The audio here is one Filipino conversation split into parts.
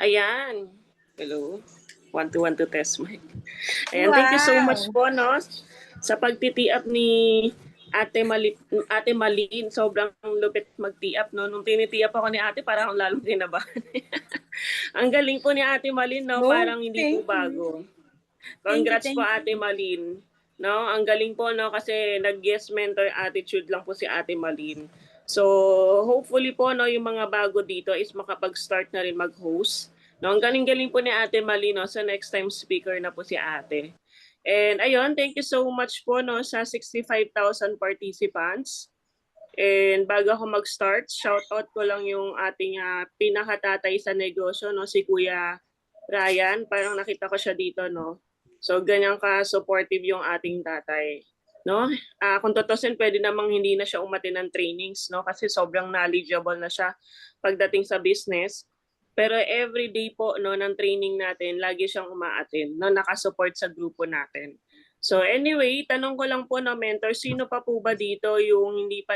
Ayan. Hello. 1 to 1 to test mic. Ayan, thank you so much Wow! po, no, sa pagtitiap ni Ate Malin. Sobrang lupit mag-tiap, no. Nung tinitiap ako ni Ate, parang akong lalong kinabahan. Ang galing po ni Ate Malin, no, No, parang hindi po thank you. bago. Thank you, Congrats po, thank you. Ate Malin. No, ang galing po, no, kasi nag-guest mentor attitude lang po si Ate Malin. So, hopefully po, no, yung mga bago dito is makapag-start na rin mag-host. No, ang galing-galing po ni Ate Malin, no, so next time speaker na po si Ate. And ayun, thank you so much po, no, sa 65,000 participants. And bago ako mag-start, shout out ko lang yung ating pinakatatay sa negosyo, no, si Kuya Ryan. Parang nakita ko siya dito, no. So ganyan ka-supportive yung ating tatay, no? Kung tutusin, pwede namang hindi na siya umattend ng trainings, no? Kasi sobrang knowledgeable na siya pagdating sa business. Pero everyday po, no, ng training natin, lagi siyang uma-attend, no, nakasupport sa grupo natin. So anyway, tanong ko lang po, no, mentor, sino pa po ba dito yung hindi pa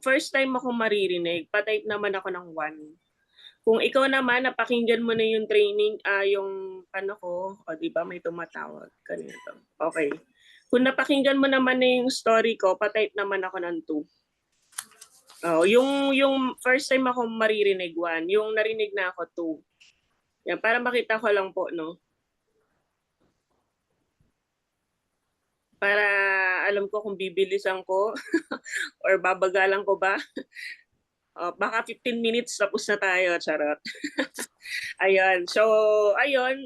first time ako maririnig? Pa-type naman ako ng 1. Kung ikaw naman, napakinggan mo na yung training, yung ano ko, o di ba may tumatawag kanito. Okay. Kung napakinggan mo naman na yung story ko, pa-type naman ako ng 2. Oh, yung first time ako maririnig 1, yung narinig na ako 2. Yan, para makita ko lang po, no. Para alam ko kung bibilisan ko or babagalan ko ba. Baka 15 minutes tapos na tayo, charot. Ayun. So, ayun,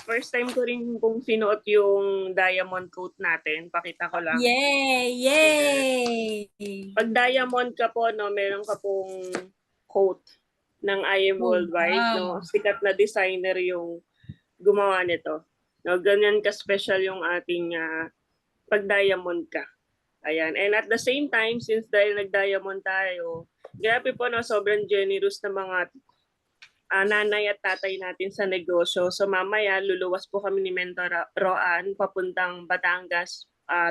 first time ko rin kung sinuot yung diamond coat natin. Pakita ko lang. Yay! Yay! Pag diamond ka po, no, meron ka pong coat ng I Am Oh, Worldwide, no. wow! Sikat na designer yung gumawa nito. No, ganyan ka-special yung ating pag diamond ka. Ayan. And at the same time, since dahil nag-diamond tayo, grabe po, no, sobrang generous na mga nanay at tatay natin sa negosyo. So mamaya, luluwas po kami ni Mentor Roan papuntang Batangas.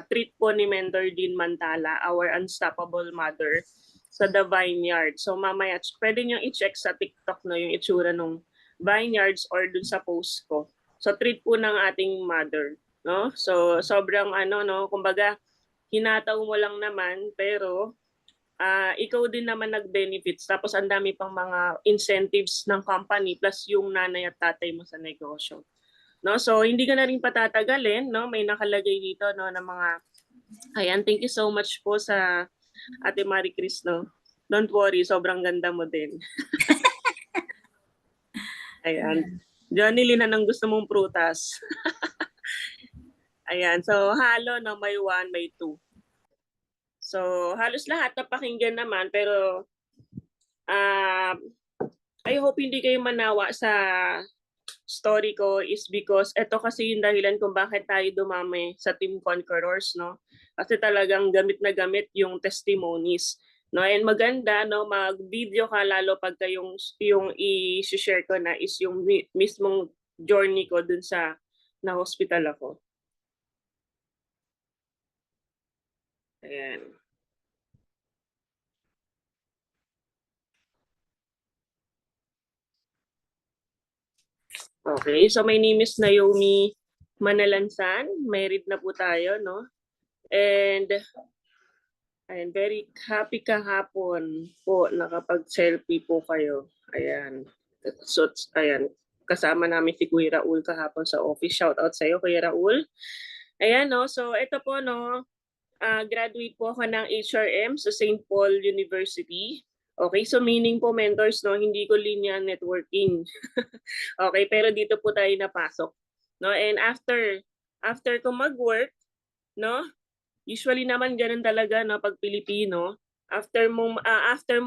Treat po ni Mentor Dean Mantala, our unstoppable mother, sa The Vineyard. So mamaya, pwede nyo i-check sa TikTok, no, yung itsura ng Vineyards or dun sa post ko. So treat po ng ating mother. No? So sobrang no, kumbaga, hinataw mo lang naman, pero ikaw din naman nag-benefits. Tapos ang dami pang mga incentives ng company plus yung nanay at tatay mo sa negosyo. No? So hindi ka na rin patatagalin, no? May nakalagay dito, no, na mga ayan, thank you so much po sa Ate Marie Chris, no. Don't worry, sobrang ganda mo din. Ayan. Johnny Lynn, anong gusto mong prutas? Ayan. So halo, no, may 1, may 2. So halos lahat napakinggan naman, pero I hope hindi kayo manawa sa story ko is because ito kasi yung dahilan kung bakit tayo dumami sa Team Conquerors, no? Kasi talagang gamit na gamit yung testimonies, no? And maganda, no, mag-video ka lalo pagka yung i-share ko na is yung mismong journey ko dun sa na-hospital ako. Ayan. Okay, so my name is Naomi Manalansan. Married na po tayo, no? And ayan, very happy kahapon po nakapag-selfie po kayo. Ayan. So, ayan, kasama namin si Kuya Raul kahapon sa office. Shout out sa iyo, Kuya Raul. Ayan, no. So, ito po, no. Graduate po ako ng HRM sa St. Paul University. Okay, so meaning po, mentors, no, hindi ko linear networking. Okay, pero dito po tayo napasok. No, and after ko mag-work, no, usually naman ganun talaga, no, pag Pilipino, after mo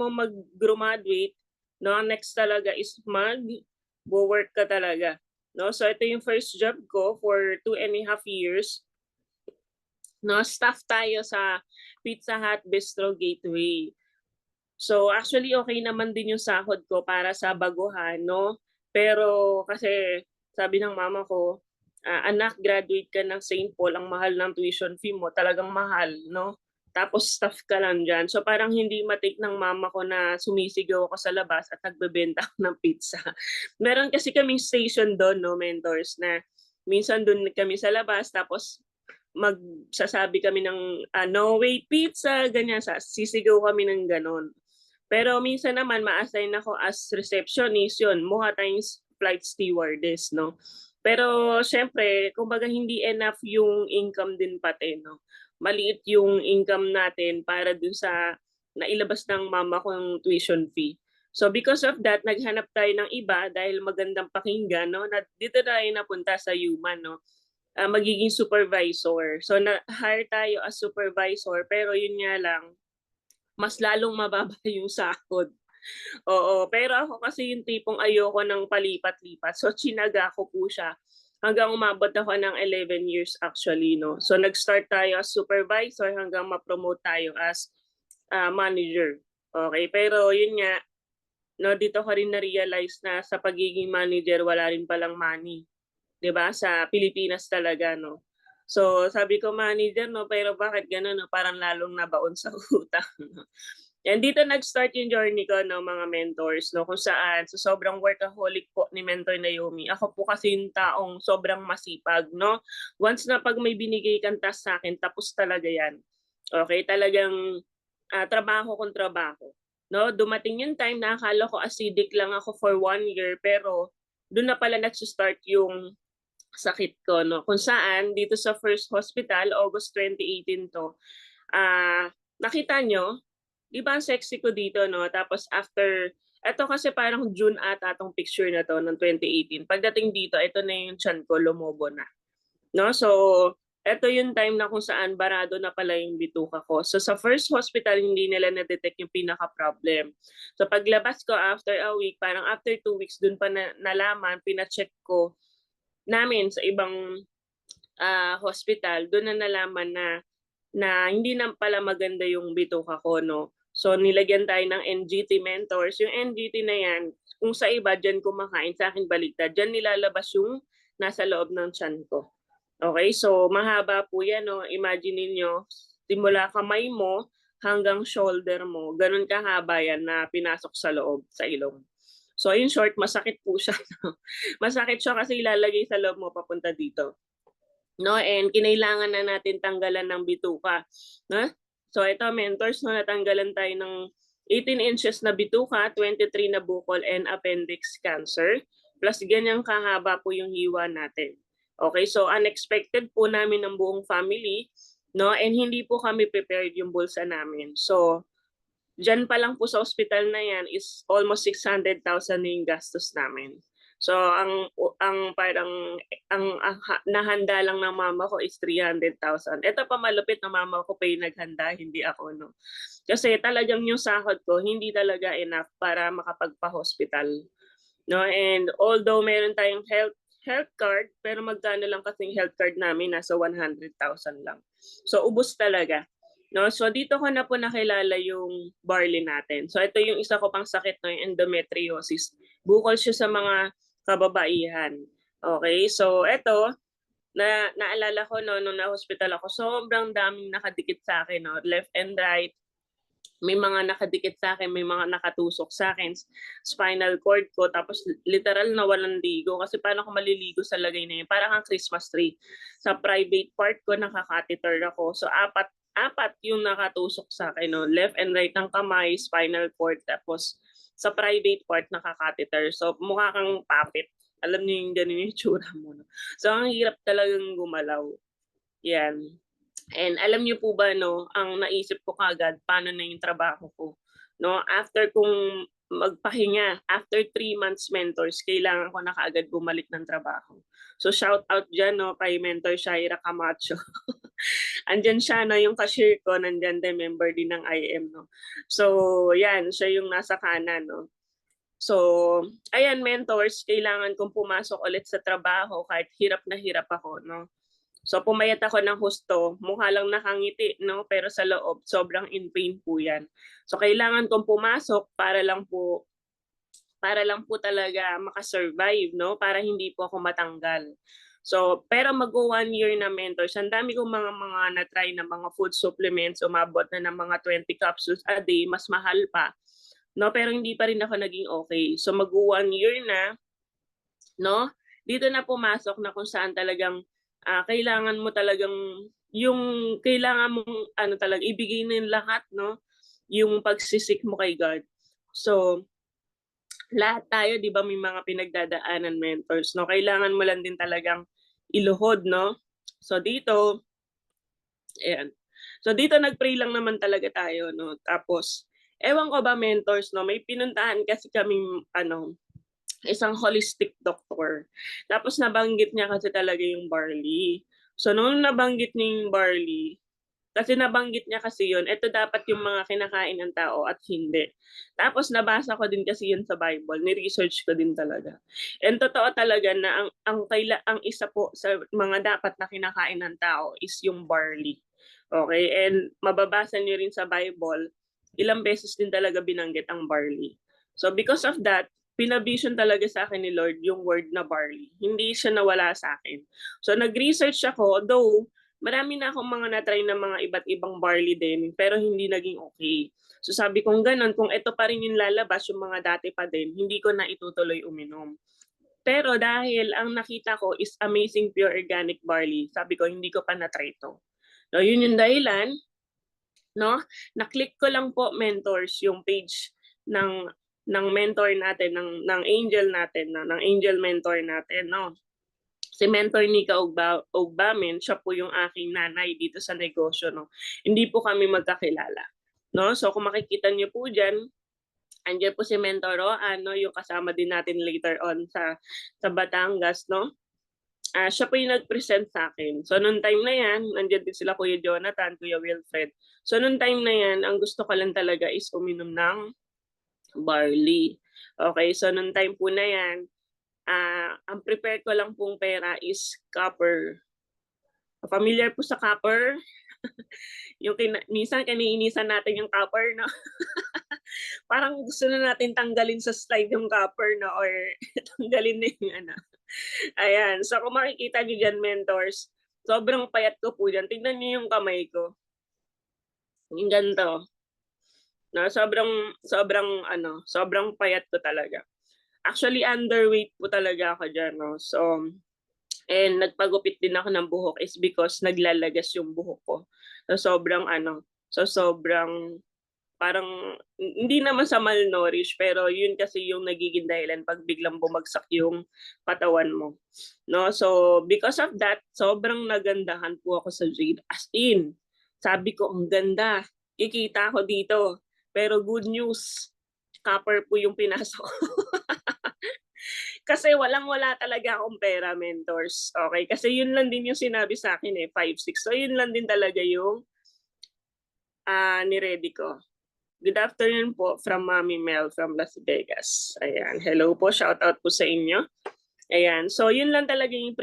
mag-graduate, no, next talaga is mag-work ka talaga. No, so ito yung first job ko for 2.5 years. No, staff tayo sa Pizza Hut Bistro Gateway. So actually okay naman din yung sahod ko para sa baguhan, no? Pero kasi sabi ng mama ko, anak, graduate ka ng St. Paul, ang mahal ng tuition fee mo, talagang mahal, no? tapos staff ka lang diyan. So parang hindi matik ng mama ko na sumisigaw ako sa labas at nagbebenta ako ng pizza. Meron kasi kaming station do'n 'no, mentors, na minsan do'n kami sa labas tapos magsasabi kami ng, "No wait pizza," ganyan, sisigaw kami ng gano'n. Pero minsan naman ma-assign ako as receptionist, 'yun, mukha tayong flight stewardess 'no. Pero siyempre kumbaga hindi enough yung income din pati 'no. Maliit yung income natin para dun sa nailabas ng mama kong tuition fee. So because of that, naghanap tayo ng iba dahil magandang pakinggan 'no, na dito tayo napunta sa Human 'no, magiging supervisor. So na-hire tayo as supervisor pero yun nga lang, mas lalong mababa yung sahod. Oo, pero ako kasi yung tipong ayoko ng palipat-lipat, so tsinaga ko po siya hanggang umabot ako ng 11 years actually 'no. So nag-start tayo as supervisor hanggang ma-promote tayo as, manager, okey. Pero yun nga 'no, dito ko rin na-realize na sa pagiging manager wala rin palang money, 'di ba, sa Pilipinas talaga 'no. So sabi ko, "Manager 'no, pero bakit gano'n 'no, parang lalong nabaon sa utang." 'no. And dito nag-start yung journey ko 'no, mga mentors 'no, kung saan sa sobrang workaholic po ni Mentor Naomi, ako po kasi yung taong sobrang masipag 'no. Once na 'pag may binigay kang task sa'kin tapos talaga 'yan. Okey, talagang, trabaho kung trabaho 'no. Dumating yung time na akala ko acidic lang ako for 1 year pero dun na pala nagsa-start yung sakit ko 'no, kung saan dito sa first hospital, August 2018 'to, nakita niyo 'di ba ang sexy ko dito 'no, tapos after eto kasi parang June ata 'tong picture na 'to ng 2018. Pagdating dito eto na yung tiyan ko lumobo na, 'no. So, eto yung time na kung saan barado na pala yung bituka ko. So, sa first hospital hindi nila na-detect yung pinaka-problem. So, paglabas ko after a week, parang after 2 weeks dun pa nalaman, pina-check ko namin sa ibang, hospital, dun na nalaman na hindi na pala maganda yung bituka ko 'no. So nilagyan tayo ng NGT mentors, yung NGT na 'yan kung sa iba diyan kumakain, sa'kin baliktad, diyan nilalabas yung nasa loob ng tiyan ko. Okey, so mahaba po 'yan 'no, imagine ninyo simula kamay mo hanggang shoulder mo, gano'n kahaba 'yan na pinasok sa loob, sa ilong. So in short masakit po siya 'no, masakit siya kasi ilalagay sa loob mo papunta dito. 'No, and kinailangan na natin tanggalan ng bituka, 'no. So ito mentors 'no, natanggalan tayo ng 18 inches na bituka, 23 na bukol and appendix cancer, plus ganyang kahaba po yung hiwa natin. Okay, so unexpected po namin ng buong family 'no, and hindi po kami prepared yung bulsa namin. So diyan pa lang po sa ospital na 'yan is almost 600,000 na yung gastos namin. So ang parang nahanda lang ng mama ko is 300,000. Ito pa malupit na mama ko pa yung naghanda, hindi ako 'no. Kasi talagang yung sahod ko hindi talaga enough para makapagpa-hospital 'no, and although meron tayong health card, pero magkano lang kasing health card namin, nasa 100,000 lang. So ubos talaga. 'No, so dito ko na po nakilala yung barley natin. So ito yung isa ko pang sakit 'no, yung endometriosis. Bukol siya sa mga kababaihan. Okay, so eto, naalala ko 'no, nung na-hospital ako, sobrang daming nakadikit sa'kin 'no, left and right. May mga nakadikit sa'kin, may mga nakatusok sa'kin, spinal cord ko, tapos literal nawalan ligo kasi paano ako maliligo sa lagay na yun, parang kang Christmas tree. Sa private part ko naka-catheter ako, so apat apat yung nakatusok sa'kin 'no, left and right ng kamay, spinal cord, tapos sa private part naka-catheter. So mukha kang puppet, alam niyo yung gano'n yung itsura mo 'no. So ang hirap talagang gumalaw, 'yan. And alam niyo po ba 'no, ang naisip ko kaagad paano na yung trabaho ko 'no, after kong magpahinga, after 3 months mentors, kailangan ko na kaagad bumalik ng trabaho. So shout out diyan 'no, kay Mentor Shaira Camacho. Andiyan siya 'no, yung cashier ko nandiyan din, member din ng IM 'no. So 'yan, siya yung nasa kanan 'no. So, ayan mentors, kailangan kong pumasok ulit sa trabaho kahit hirap na hirap ako 'no. So pumayat ako ng husto, mukha lang nakangiti 'no, pero sa loob sobrang in pain po 'yan. So kailangan kong pumasok para lang po talaga maka-survive 'no, para hindi po ako matanggal. So, pero mag-1 year na mentors. Ang dami kong mga na-try na mga food supplements, umabot na ng mga 20 capsules a day, mas mahal pa. No, pero hindi pa rin ako naging okay. So mag-1 year na, no? Dito na pumasok na kung saan talagang kailangan mo talagang yung kailangan mong ano talaga ibigay na yung lahat, no? Yung pagsisik mo kay God. So lahat tayo, 'di ba, may mga pinagdadaanan mentors, no? Kailangan mo lang din talagang iluhod, no? So dito, ayan. So dito nag-pray lang naman talaga tayo, no? Tapos ewan ko ba mentors, no? May pinuntahan kasi kaming ano, isang holistic doctor. Tapos nabanggit niya kasi talaga yung barley. So nung nabanggit niya yung barley, kasi nabanggit niya kasi yun, ito dapat yung mga kinakain ng tao at hindi. Tapos nabasa ko din kasi yun sa Bible, ni-research ko din talaga. And totoo talaga na ang isa po sa mga dapat na kinakain ng tao is yung barley. Okay? And mababasa niyo rin sa Bible, ilang beses din talaga binanggit ang barley. So because of that, pinavision talaga sa akin ni Lord yung word na barley. Hindi siya nawala sa akin. So nag-research ako, though marami na akong mga na-try na mga iba't ibang barley din, pero hindi naging okay. So sabi kong ganun, kung ito pa rin yung lalabas, yung mga dati pa din, hindi ko na itutuloy uminom. Pero dahil ang nakita ko is Amazing Pure Organic Barley, sabi ko hindi ko pa na-try to. No, yun yung dahilan, no? Na-click ko lang po mentors yung page ng mentor natin, ng angel natin, ng angel mentor natin, no? Si Mentor Nika Ogbamen, siya po yung aking nanay dito sa negosyo, no? Hindi po kami magkakilala, no? So kung makikita niyo po diyan, andiyan po si Mentor Roan, no? Yung kasama din natin later on sa Batangas, no? Siya po yung nag-present sa akin. So nung time na yan, nandiyan din sila Kuya Jonathan, Kuya Wilfred. So nung time na yan, ang gusto ko lang talaga is uminom ng barley. Okay, so nung time po na yan, ang prepare ko lang pong pera is copper. Familiar po sa copper? Yung minsan kiniinisan natin yung copper, no? Parang gusto na natin tanggalin sa slide yung copper, no? Or tanggalin na yung ano. Ayan. So kung makikita niyo dyan, mentors, sobrang payat ko po dyan. Tingnan niyo yung kamay ko. Yung ganito. No? Sobrang payat ko talaga. Actually, underweight po talaga ako dyan, no? So, and nagpagupit din ako ng buhok is because naglalagas yung buhok ko. So sobrang parang hindi naman sa malnourished, pero yun kasi yung nagiging dahilan pag biglang bumagsak yung katawan mo. No? So because of that, sobrang nagandahan po ako sa Jade. As in, sabi ko ang ganda. Kikita ko dito. Pero good news, copper po yung pinasok ko. Kasi walang-wala talaga akong pera, mentors. Okay? Kasi yun lang din yung sinabi sa akin 5-6. So yun lang din talaga yung ni-ready ko. Good afternoon po from Mami Mel from Las Vegas. Ayan. Hello po. Shout out po sa inyo. Ayan. So yun lang talaga yung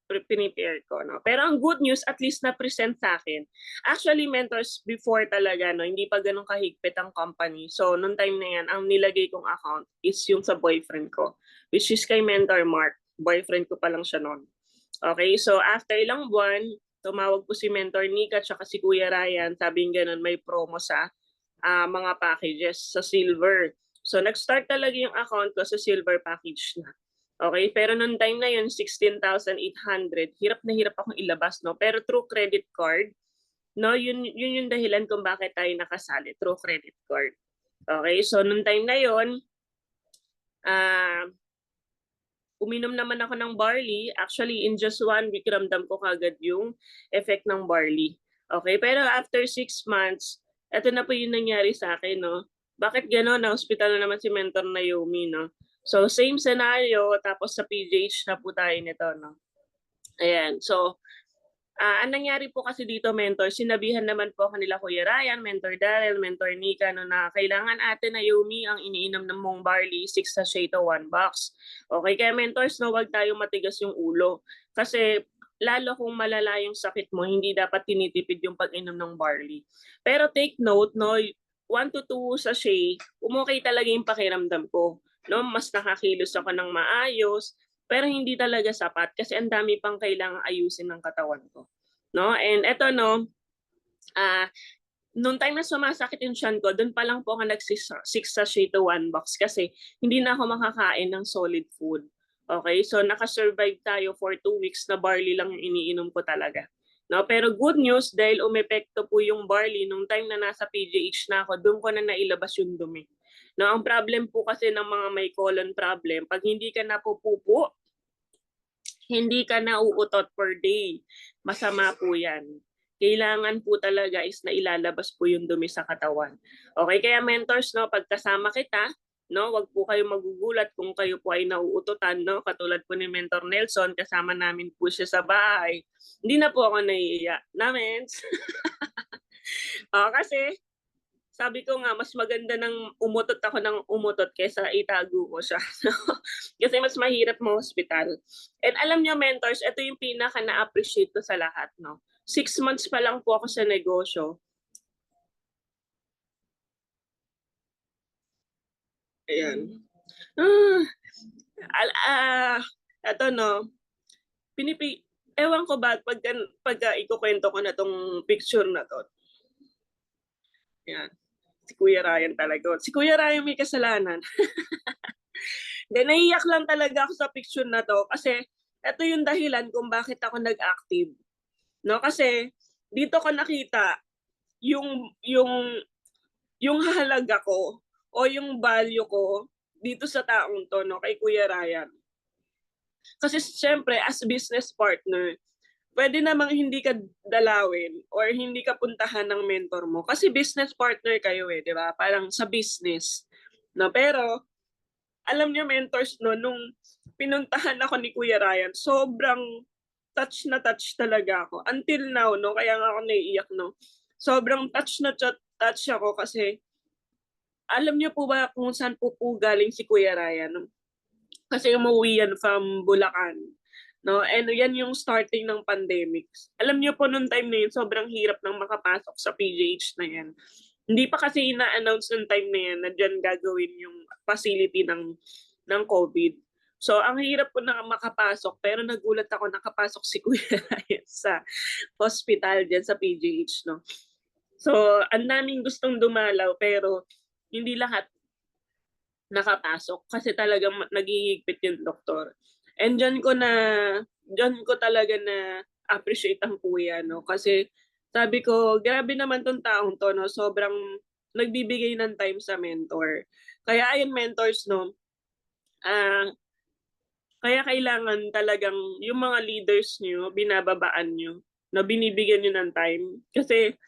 prepare ko, no? Pero ang good news, at least na-present sa akin. Actually, mentors, before talaga, no, hindi pa ganun kahigpit ang company. So, nung time na yan, ang nilagay kong account is yung sa boyfriend ko, which is kay Mentor Mark. Boyfriend ko pa lang siya noon. Okay, so after ilang buwan, tumawag po si Mentor Nika at si Kuya Ryan. Sabi ganun, may promo sa mga packages sa silver. So, nag-start talaga yung account ko sa silver package na. Okay, pero nung time na yun, 16,800, hirap na hirap akong ilabas, no? Pero through credit card, no, yun yung dahilan kung bakit tayo nakasali, through credit card. Okay, so nung time na yun, uminom naman ako ng barley. Actually, in just 1 week, ramdam ko kagad yung effect ng barley. Okay, pero after 6 months, eto na po yung nangyari sa akin, no? Bakit gano'n? Na-hospital na naman si Mentor Naomi, no? So, same scenario, tapos sa PGH na po tayo nito, no? Ayan, so, ang nangyari po kasi dito, mentor, sinabihan naman po ako nila Kuya Ryan, Mentor Daryl, Mentor Nika, no, na kailangan Ate Naomi ang iniinom ng mong barley, 6 sachet to 1 box. Okay, kaya mentors, no, wag tayo matigas yung ulo. Kasi, lalo kung malala yung sakit mo, hindi dapat tinitipid yung pag-inom ng barley. Pero take note, no, 1 to 2 sachet, umukay talaga yung pakiramdam ko. No, mas nakakilos ako ng maayos, pero hindi talaga sapat kasi ang dami pang kailangang ayusin ng katawan ko, 'no? And eto 'no, nung time na sumasakit yung tiyan ko, dun pa lang po ako nag-6 sachet to 1 box kasi hindi na ako makakain ng solid food. Okay, so naka-survive tayo for 2 weeks na barley lang yung iniinom ko talaga. No, pero good news dahil umepekto po yung barley nung time na nasa PGH na ako, doon ko na nailabas yung dumi. No, ang problem po kasi ng mga may colon problem, pag hindi ka napupupo, hindi ka nauutot per day. Masama po yan. Kailangan po talaga is na ilalabas po yung dumi sa katawan. Okay, kaya mentors, no, pagkasama kita, no, wag po kayo magugulat kung kayo po ay nauututan, no, katulad po ni Mentor Nelson, kasama namin po siya sa bahay. Hindi na po ako naiiyak. Namens. Kasi sabi ko nga, mas maganda ng umutot ako ng umutot kaysa itago ko siya. Kasi mas mahirap ma-hospital. And alam niyo, mentors, ito yung pinaka na-appreciate ko sa lahat. No? 6 months pa lang po ako sa negosyo. Ayan. Ito no, ewan ko ba pagka ikukwento ko na tong picture na to. Ayan. Si Kuya Ryan talaga. Si Kuya Ryan may kasalanan. Then, naiyak lang talaga ako sa picture na to kasi ito yung dahilan kung bakit ako nag-active. No? Kasi dito ko nakita yung halaga ko o yung value ko dito sa taong to, no, kay Kuya Ryan. Kasi syempre, as business partner, pwede namang hindi ka dalawin or hindi ka puntahan ng mentor mo. Kasi business partner kayo di ba? Parang sa business. No? Pero, alam niyo mentors, no, nung pinuntahan ako ni Kuya Ryan, sobrang touch na touch talaga ako. Until now, no, kaya nga ako naiiyak, no. Sobrang touch na touch ako kasi alam niyo po ba kung saan po galing si Kuya Ryan? No? Kasi umuwi yan from Bulacan. No? And yan yung starting ng pandemic. Alam niyo po nung time na yun, sobrang hirap nang makapasok sa PGH na yan. Hindi pa kasi ina-announce nung time na yan na dyan gagawin yung facility ng COVID. So, ang hirap po na makapasok, pero nagulat ako nakapasok si Kuya Ryan sa hospital dyan sa PGH, no? So, ang daming gustong dumalaw, pero hindi lahat nakapasok kasi talagang nagigigpit yung doktor. And dyan ko talaga na appreciate ang kuya, no? Kasi sabi ko, grabe naman tong taong to, no? Sobrang nagbibigay ng time sa mentor. Kaya ayun, mentors, no? Kaya kailangan talagang yung mga leaders nyo, binababaan nyo, na binibigyan nyo ng time. Kasi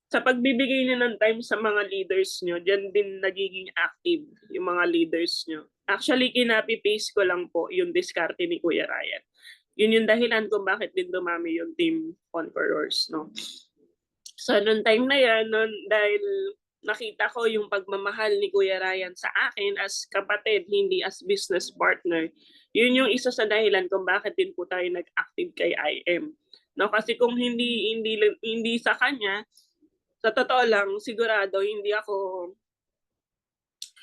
sa pagbibigay niyo ng time sa mga leaders nyo, dyan din nagiging active yung mga leaders nyo. Actually, kinapi-paste ko lang po yung diskarte ni Kuya Ryan. Yun yung dahilan kung bakit din dumami yung team Conquerors, no? So, noong time na yan, dahil nakita ko yung pagmamahal ni Kuya Ryan sa akin as kapatid, hindi as business partner, yun yung isa sa dahilan kung bakit din po tayo nag-active kay IM. No, kasi kung hindi sa kanya, sa totoo lang, sigurado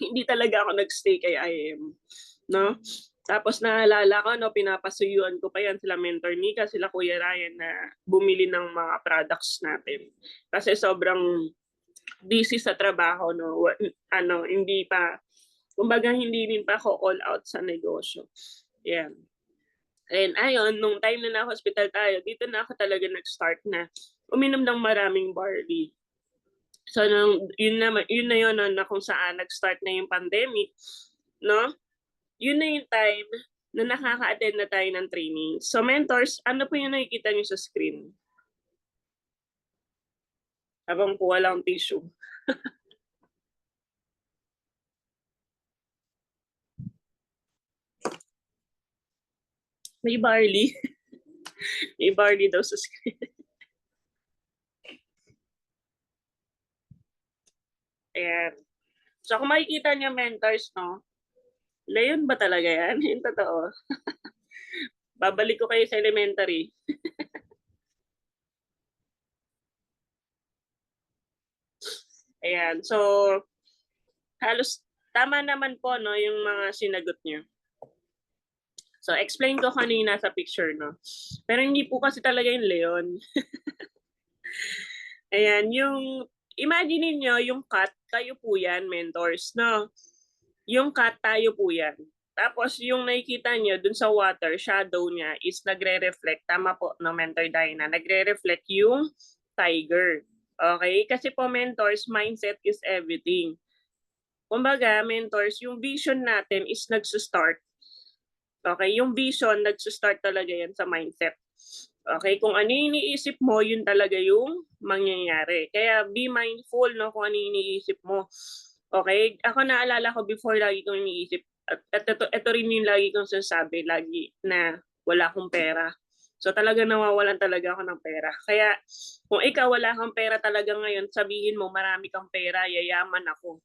hindi talaga ako nagstay kay IM, no? Tapos naalala ko, no, pinapasuyuan ko pa yan sila Mentor Nika, sila Kuya Ryan na bumili ng mga products natin. Kasi sobrang busy sa trabaho, no? Hindi pa, kumbaga hindi din pa ako all out sa negosyo. Yan. And ayun, nung time na na-hospital tayo, dito na ako talaga nag-start na uminom ng maraming barley. So, yun na yun na kung saan nag-start na yung pandemic, no? Yun na yung time na nakaka-attend na tayo ng training. So, mentors, ano po yung nakikita niyo sa screen? Habang po walang tissue. May barley. May barley daw sa screen. Ayan. So, kung makikita niyo mentors, no? Leon ba talaga yan? Yung totoo. Babalik ko kayo sa elementary. Ayan. So, halos tama naman po, no, yung mga sinagot niyo. So, explain ko kanina sa picture, no? Pero hindi po kasi talaga yung leon. Ayan, imagine niyo yung cat, kayo po yan, mentors, no? Yung cat, tayo po yan. Tapos, yung nakikita niyo dun sa water, shadow niya is nagre-reflect. Tama po, no, Mentor Diana? Nagre-reflect yung tiger. Okay? Kasi po, mentors, mindset is everything. Kumbaga, mentors, yung vision natin is nagsusstart. Okay? Yung vision, nagsusstart talaga yan sa mindset. Okay, kung ano yung iniisip mo, yun talaga yung mangyayari. Kaya be mindful, no, kung ano yung iniisip mo. Okay, ako naalala ko before, lagi kong iniisip, at ito rin yung lagi kong sinasabi, lagi na wala akong pera. So talaga nawawalan talaga ako ng pera. Kaya kung ikaw wala kang pera talaga ngayon, sabihin mo marami kang pera, yayaman ako.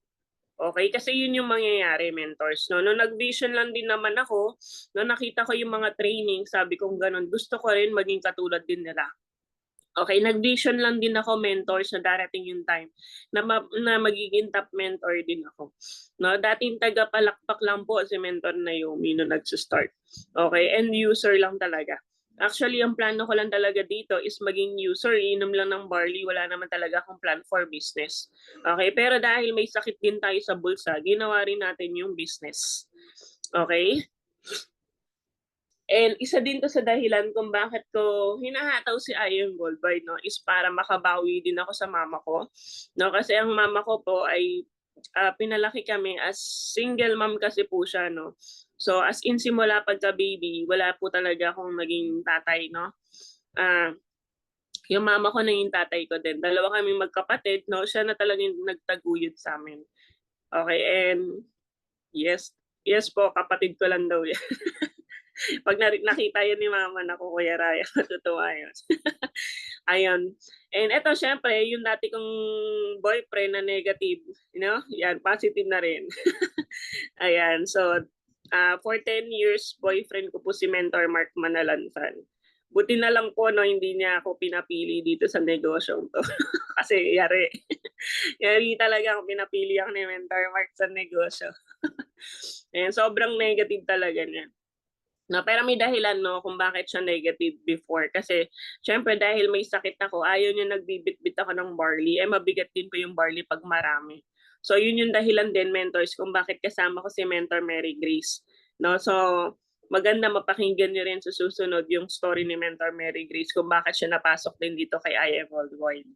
Okay, kasi yun yung mangyayari, mentors. No, nung nag-vision lang din naman ako, no, nakita ko yung mga training, sabi kong ganun, gusto ko rin maging katulad din nila. Okay, nag-vision lang din ako, mentors, na darating yung time na magiging top mentor din ako. No, dating taga-palakpak lang po si Mentor Naomi no nagsa-start. Okay, end user lang talaga. Actually, ang plano ko lang talaga dito is maging user, inom lang ng barley, wala naman talaga akong plan for business. Okay, pero dahil may sakit din tayo sa bulsa, ginawa rin natin yung business. Okay? And isa din to sa dahilan kung bakit ko hinahataw si Iron Goldbite, no, is para makabawi din ako sa mama ko. No, kasi ang mama ko po ay pinalaki kami as single mom kasi po siya, no. So as in simula pagka-baby, wala po talaga akong naging tatay, no. Yung mama ko naging tatay ko din. Dalawa kami magkapatid, no. Siya na talagang nagtaguyod sa amin. Okay, and yes, yes po, kapatid ko lang daw yan. Pag nakita yun ni mama, naku, Kuya Raya, matutuwa yun. Ayun. And eto, syempre, yung dati kong boyfriend na negative, you know, yan, positive na rin. Ayan, so, for 10 years, boyfriend ko po si Mentor Mark Manalansan. Buti na lang po, no, hindi niya ako pinapili dito sa negosyong to. Kasi, yari. Yari talaga ako pinapili ako ni Mentor Mark sa negosyo. Ayan, sobrang negative talaga niya. No, pero may dahilan, no, kung bakit siya negative before. Kasi, syempre, dahil may sakit ako, ayaw niya nagbibitbit ako ng barley. Eh, mabigat din po yung barley pag marami. So, yun yung dahilan din, mentors, kung bakit kasama ko si Mentor Mary Grace. No, so, maganda mapakinggan niyo rin sa susunod yung story ni Mentor Mary Grace kung bakit siya napasok din dito kay I.M. Worldwide.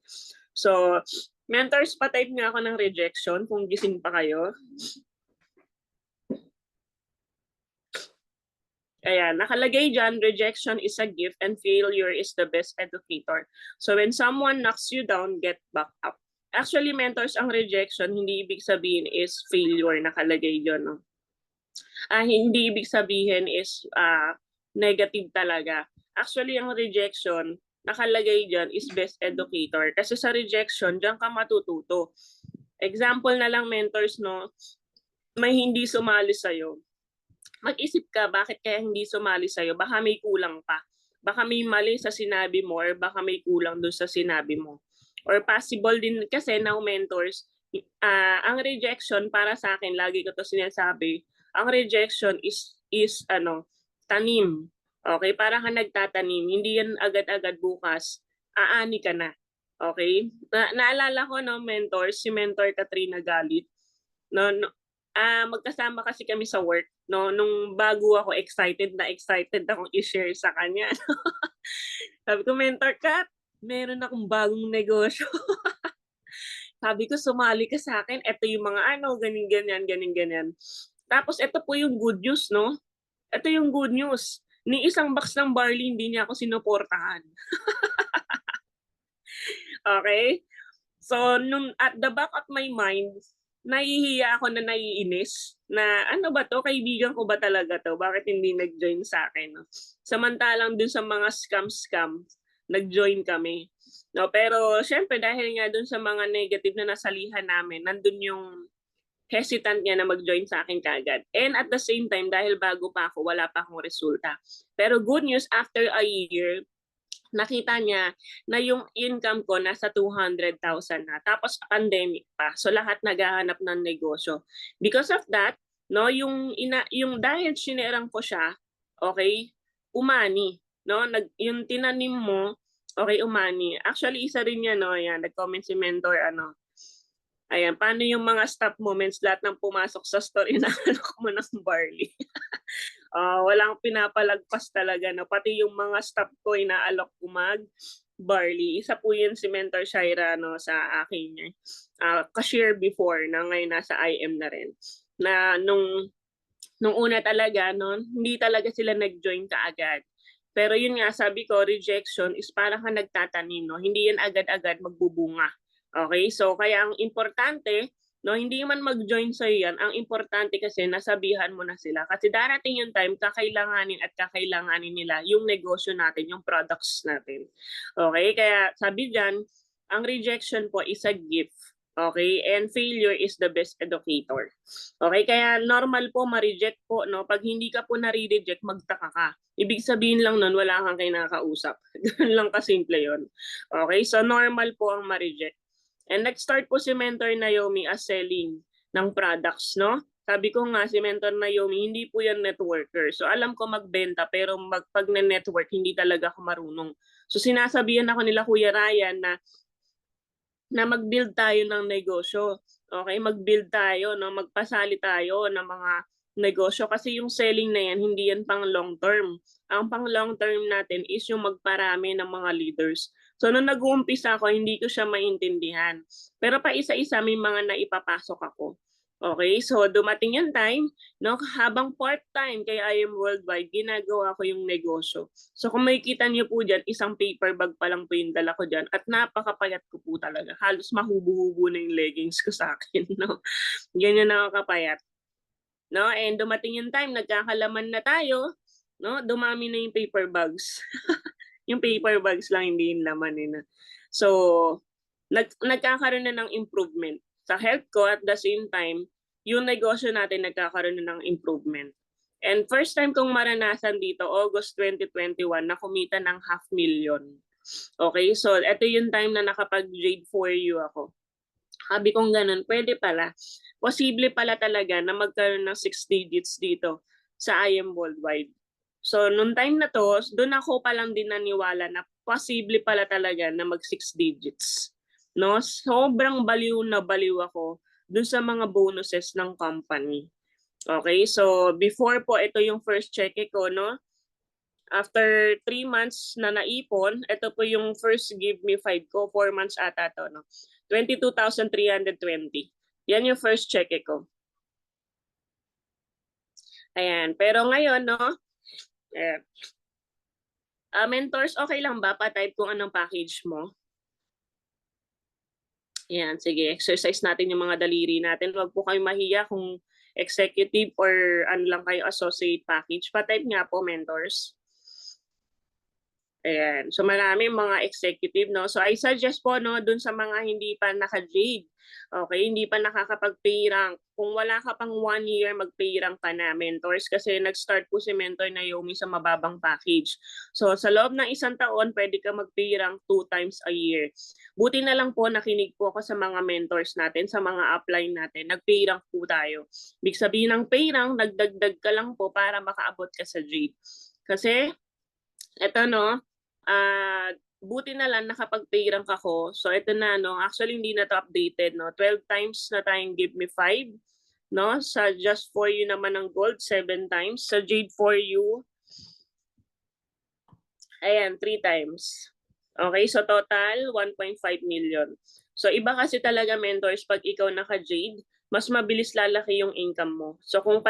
So, mentors, pa-type nga ako ng rejection kung gising pa kayo. Ayan, nakalagay dyan, rejection is a gift and failure is the best educator. So when someone knocks you down, get back up. Actually, mentors, ang rejection, hindi ibig sabihin is failure, nakalagay dyan. No? Hindi ibig sabihin is negative talaga. Actually, ang rejection, nakalagay dyan is best educator. Kasi sa rejection, dyan ka matututo. Example na lang, mentors, no? May hindi sumali sa'yo. Mag-isip ka, bakit kaya hindi sumali sa'yo? Baka may kulang pa. Baka may mali sa sinabi mo or baka may kulang doon sa sinabi mo. Or possible din kasi now, mentors, ang rejection para sa akin, lagi ko to sinasabi, ang rejection is tanim. Okay? Para ka nagtatanim. Hindi yan agad-agad bukas. Aani ka na. Okay? Naalala ko, no, mentors, si Mentor Katrina Galit, no, magkasama kasi kami sa work, no, nung bago ako excited akong i-share sa kanya. Sabi ko, Mentor Kat, meron akong bagong negosyo. Sabi ko, sumali ka sa akin, ito yung mga ganyan. Tapos ito po yung good news, no? Ito yung good news. Ni isang box ng barley, hindi niya ako sinuportahan. Okay? So, at the back of my mind, nahihiya ako na naiinis na ano ba to, kaibigan ko ba talaga to, bakit hindi nag-join sa akin, no? Samantalang dun sa mga scam nag-join kami, no? Pero syempre dahil nga dun sa mga negative na nasalihan namin, nandun yung hesitant niya na mag-join sa akin kagad. And at the same time, dahil bago pa ako, wala pa akong resulta. Pero good news, after a year, nakita niya na yung income ko nasa 200,000 na. Tapos pandemic pa. So lahat naghahanap ng negosyo. Because of that, no, yung dahil sinerang ko siya, okay, umani, no? Yung tinanim mo, okay, umani. Actually, isa rin yan, no? Ayan, nag-comment si Mentor, ano, ayan, paano yung mga stop moments, lahat ng pumasok sa store, inaalok mo ng barley. Walang pinapalagpas talaga, no? Pati yung mga stop ko, inaalok ko barley. Isa po yun si Mentor Shaira, no, sa akin. Cashier before, na ngayon nasa IM na rin. Na nung una talaga, no, hindi talaga sila nag-join kaagad. Pero yun nga, sabi ko, rejection is parang ka nagtatanim, no? Hindi yan agad-agad magbubunga. Okay? So, kaya ang importante, no, hindi man mag-join sa yan, ang importante kasi nasabihan mo na sila. Kasi darating yung time, kakailanganin nila yung negosyo natin, yung products natin. Okay? Kaya sabi dyan, ang rejection po is a gift. Okay? And failure is the best educator. Okay? Kaya normal po ma-reject po, no? Pag hindi ka po na-reject, magtaka ka. Ibig sabihin lang nun, wala kang kinakausap. Ganun lang kasimple yun. Okay? So normal po ang ma-reject. And nag-start po si Mentor Naomi as selling ng products, no? Sabi ko nga, si Mentor Naomi, hindi po yan networker. So alam ko magbenta, pero pag na-network, hindi talaga ako marunong. So sinasabihan ako nila Kuya Ryan na mag-build tayo ng negosyo. Okay, mag-build tayo, no? Magpasali tayo ng mga negosyo kasi yung selling na yan, hindi yan pang long term. Ang pang long term natin is yung magparami ng mga leaders. So nung nag-uumpisa ako, hindi ko siya maintindihan. Pero pa isa-isa may mga naipapasok ako. Okay, so dumating yung time, no, habang part-time kay I Am Worldwide, ginagawa ko yung negosyo. So kung makikita niyo po dyan, isang paper bag pa lang po yung dala ko dyan at napakapayat ko po talaga. Halos mahubo-hubo na yung leggings ko sa akin. No? Ganyan nakakapayat. No? And dumating yung time, nagkakalaman na tayo, no? Dumami na yung paper bags. Yung paper bags lang, hindi yung laman. Na. So, nagkakaroon na ng improvement. Sa health ko at the same time, yung negosyo natin nagkakaroon na ng improvement. And first time kong maranasan dito, August 2021, na kumita ng 500,000. Okay, so ito yung time na nakapag-grade 4U ako. Sabi kong ganun, pwede pala. Posible pala talaga na magkaroon ng 6 digits dito sa I Am Worldwide. So, nung time na to, doon ako palang din naniwala na posible pala talaga na mag 6 digits. No? Sobrang baliw na baliw ako dun sa mga bonuses ng company. Okay, so before po, ito yung first check ko, no? After 3 months na naipon, ito po yung first give me 5 ko, 4 months ata to, no? 22,320. Yan yung first check ko. Ayan, pero ngayon, no? Mentors, okay lang ba? Pa-type kung anong package mo. Ayan, sige. Exercise natin yung mga daliri natin. Huwag po kayo mahiya kung executive or ano lang kayo associate package. Pa-type nga po, mentors. Ayan. So marami mga executive, no? So I suggest po, no, dun sa mga hindi pa naka-jade, okay, hindi pa nakakapag-pay rank. Kung wala ka pang 1 year, mag-pay rank ka na, mentors, kasi nag-start po si Mentor Naomi sa mababang package. So sa loob ng 1 taon, pwede ka mag-pay rank 2 times a year. Buti na lang po, nakinig po ako sa mga mentors natin, sa mga upline natin. Nag-pay rank po tayo. Ibig sabihin ng pay rank, nagdagdag ka lang po para makaabot ka sa jade. Kasi, eto, no, buti na lang nakapag-pay rank ako. So ito na, no, actually hindi na to updated, no. 12 times na tayong give me 5, no. Sa just for you naman ng gold, 7 times. Sa jade for you, ayan, 3 times. Okay, so total 1.5 million. So iba kasi talaga, mentors, pag ikaw naka-jade, mas mabilis lalaki yung income mo. So kung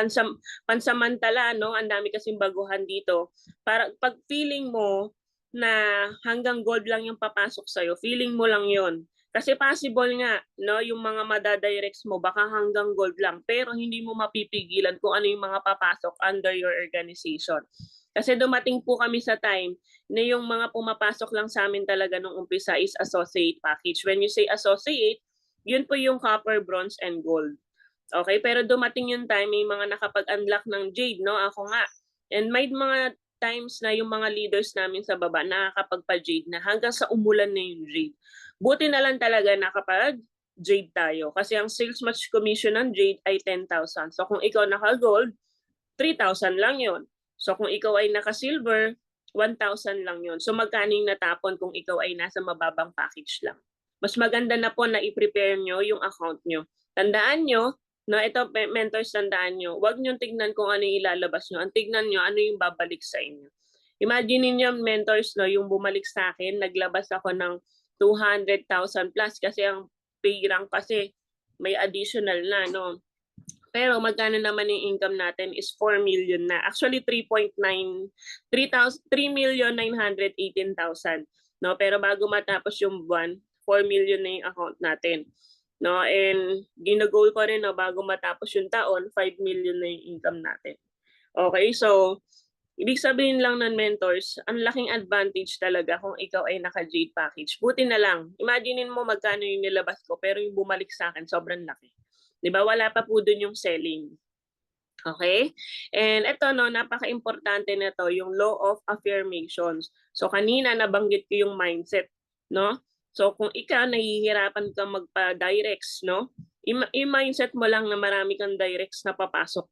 pansamantala, no, ang dami kasing baguhan dito, para pag feeling mo na hanggang gold lang yung papasok sa'yo, feeling mo lang yon. Kasi possible nga, no, yung mga madadirects mo, baka hanggang gold lang, pero hindi mo mapipigilan kung ano yung mga papasok under your organization. Kasi dumating po kami sa time na yung mga pumapasok lang sa amin talaga nung umpisa is associate package. When you say associate, yun po yung copper, bronze, and gold. Okay, pero dumating yung time, may mga nakapag-unlock ng jade, no? Ako nga. And may mga times na yung mga leaders namin sa baba nakakapagpa-jade na hanggang sa umulan na yung jade. Buti na lang talaga nakapag-jade tayo. Kasi ang sales match commission ng jade ay 10,000. So kung ikaw naka-gold, 3,000 lang yon. So kung ikaw ay naka-silver, 1,000 lang yun. So magkano yung natapon kung ikaw ay nasa mababang package lang? Mas maganda na po na i-prepare nyo yung account nyo. Tandaan nyo, no, ito mentors, tandaan nyo, huwag nyo tignan kung ano yung ilalabas nyo. Ang tignan nyo, ano yung babalik sa inyo. Imagine niyo mentors, no, yung bumalik sa akin, naglabas ako ng 200,000 plus kasi ang pay rank kasi may additional na, no. Pero magkano naman yung income natin is 4 million na. Actually 3,918,000, no? Pero bago matapos yung buwan, 4 million na yung account natin. No, and ginagol ko rin, no, bago matapos yung taon, 5 million na yung income natin. Okay, so ibig sabihin lang ng mentors, ang laking advantage talaga kung ikaw ay naka-Jade package. Buti na lang, imaginein mo magkano yung nilabas ko pero yung bumalik sa akin sobrang laki. 'Di ba? Wala pa po dun yung selling. Okay? And ito, no, napaka-importante nito, yung law of affirmations. So kanina nabanggit ko yung mindset, no? So kung ikaw nahihirapan ka magpa-directs, no? I-mindset mo lang na marami kang directs na papasok,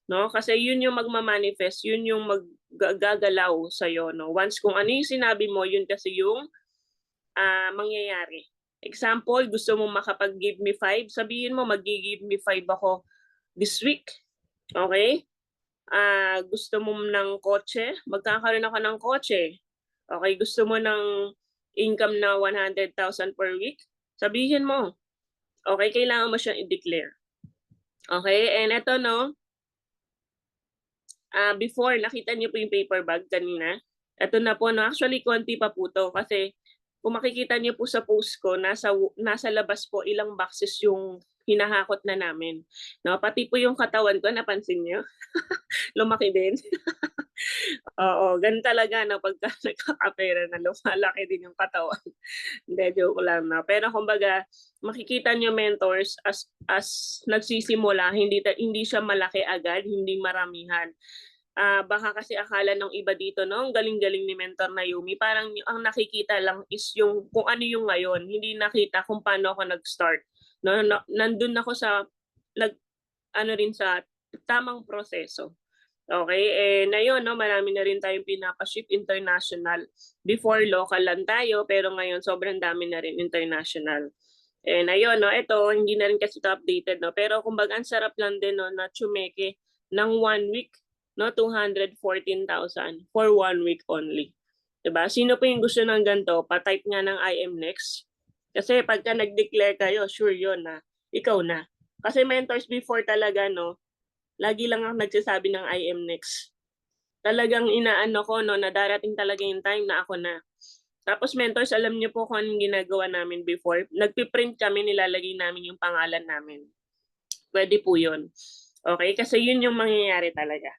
no? Kasi yun yung magma-manifest, yun yung maggagalaw sa iyo, no? Once kung ano yung sinabi mo, yun kasi yung mangyayari. Example, gusto mo makapag-give me 5, sabihin mo mag-give me 5 ako this week. Okay? Gusto mo ng kotse, magkakaroon ako ng kotse. Okay, gusto mo ng income na 100,000 per week, sabihin mo. Okay, kailangan mo siyang i-declare. Okay, and ito, no, before, nakita niyo po yung paper bag kanina. Ito na po, no, actually, konti pa po to kasi kung makikita niyo po sa post ko, nasa labas po ilang boxes yung hinahakot na namin. No, pati po yung katawan ko, napansin niyo? Lumaki din. Oo, ganun talaga na pagka nagkakapera na lumalaki din yung katawan. Hindi, joke lang na. Pero kumbaga, makikita niyo mentors as nagsisimula, hindi siya malaki agad, hindi maramihan. Baka kasi akala ng iba dito, no, ang galing-galing ni mentor na Yumi, parang ang nakikita lang is yung kung ano yung ngayon, hindi nakita kung paano ako nag-start. No, nandun ako sa rin sa tamang proseso. Okay, na yun, no, marami na rin tayong pinapa-ship international. Before, local lang tayo, pero ngayon sobrang dami na rin international. And ayun, no, ito, hindi na rin kasi ito updated, no, pero kumbaga ang sarap lang din, no, na tsumeke ng 1 week, no, 214,000 for 1 week only. Diba? Sino po yung gusto ng ganito? Pa-type nga ng IM next. Kasi pagka nag-declare kayo, sure yun na ikaw na. Kasi mentors before talaga, no, lagi lang ako nagsasabi ng IM next. Talagang inaano ko, no, na darating talaga yung time na ako na. Tapos mentors, alam niyo po kung anong ginagawa namin before. Nagpiprint kami, nilalagay namin yung pangalan namin. Pwede po yun. Okay? Kasi yun yung mangyayari talaga.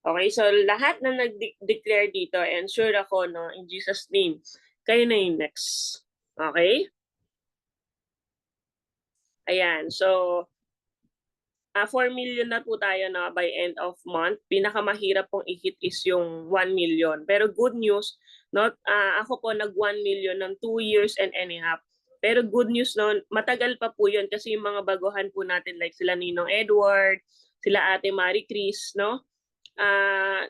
Okay? So lahat na nag-declare dito, and sure ako, no, in Jesus' name, kayo na yung next. Okay? Ayan. So, 4 million na po tayo na by end of month. Pinakamahirap pong i-hit is yung 1 million. Pero good news, no, ako po nag 1 million ng 2 years and a half. Pero good news, no, matagal pa po yun kasi yung mga baguhan po natin like sila Ninong Edward, sila Ate Marie Chris, no,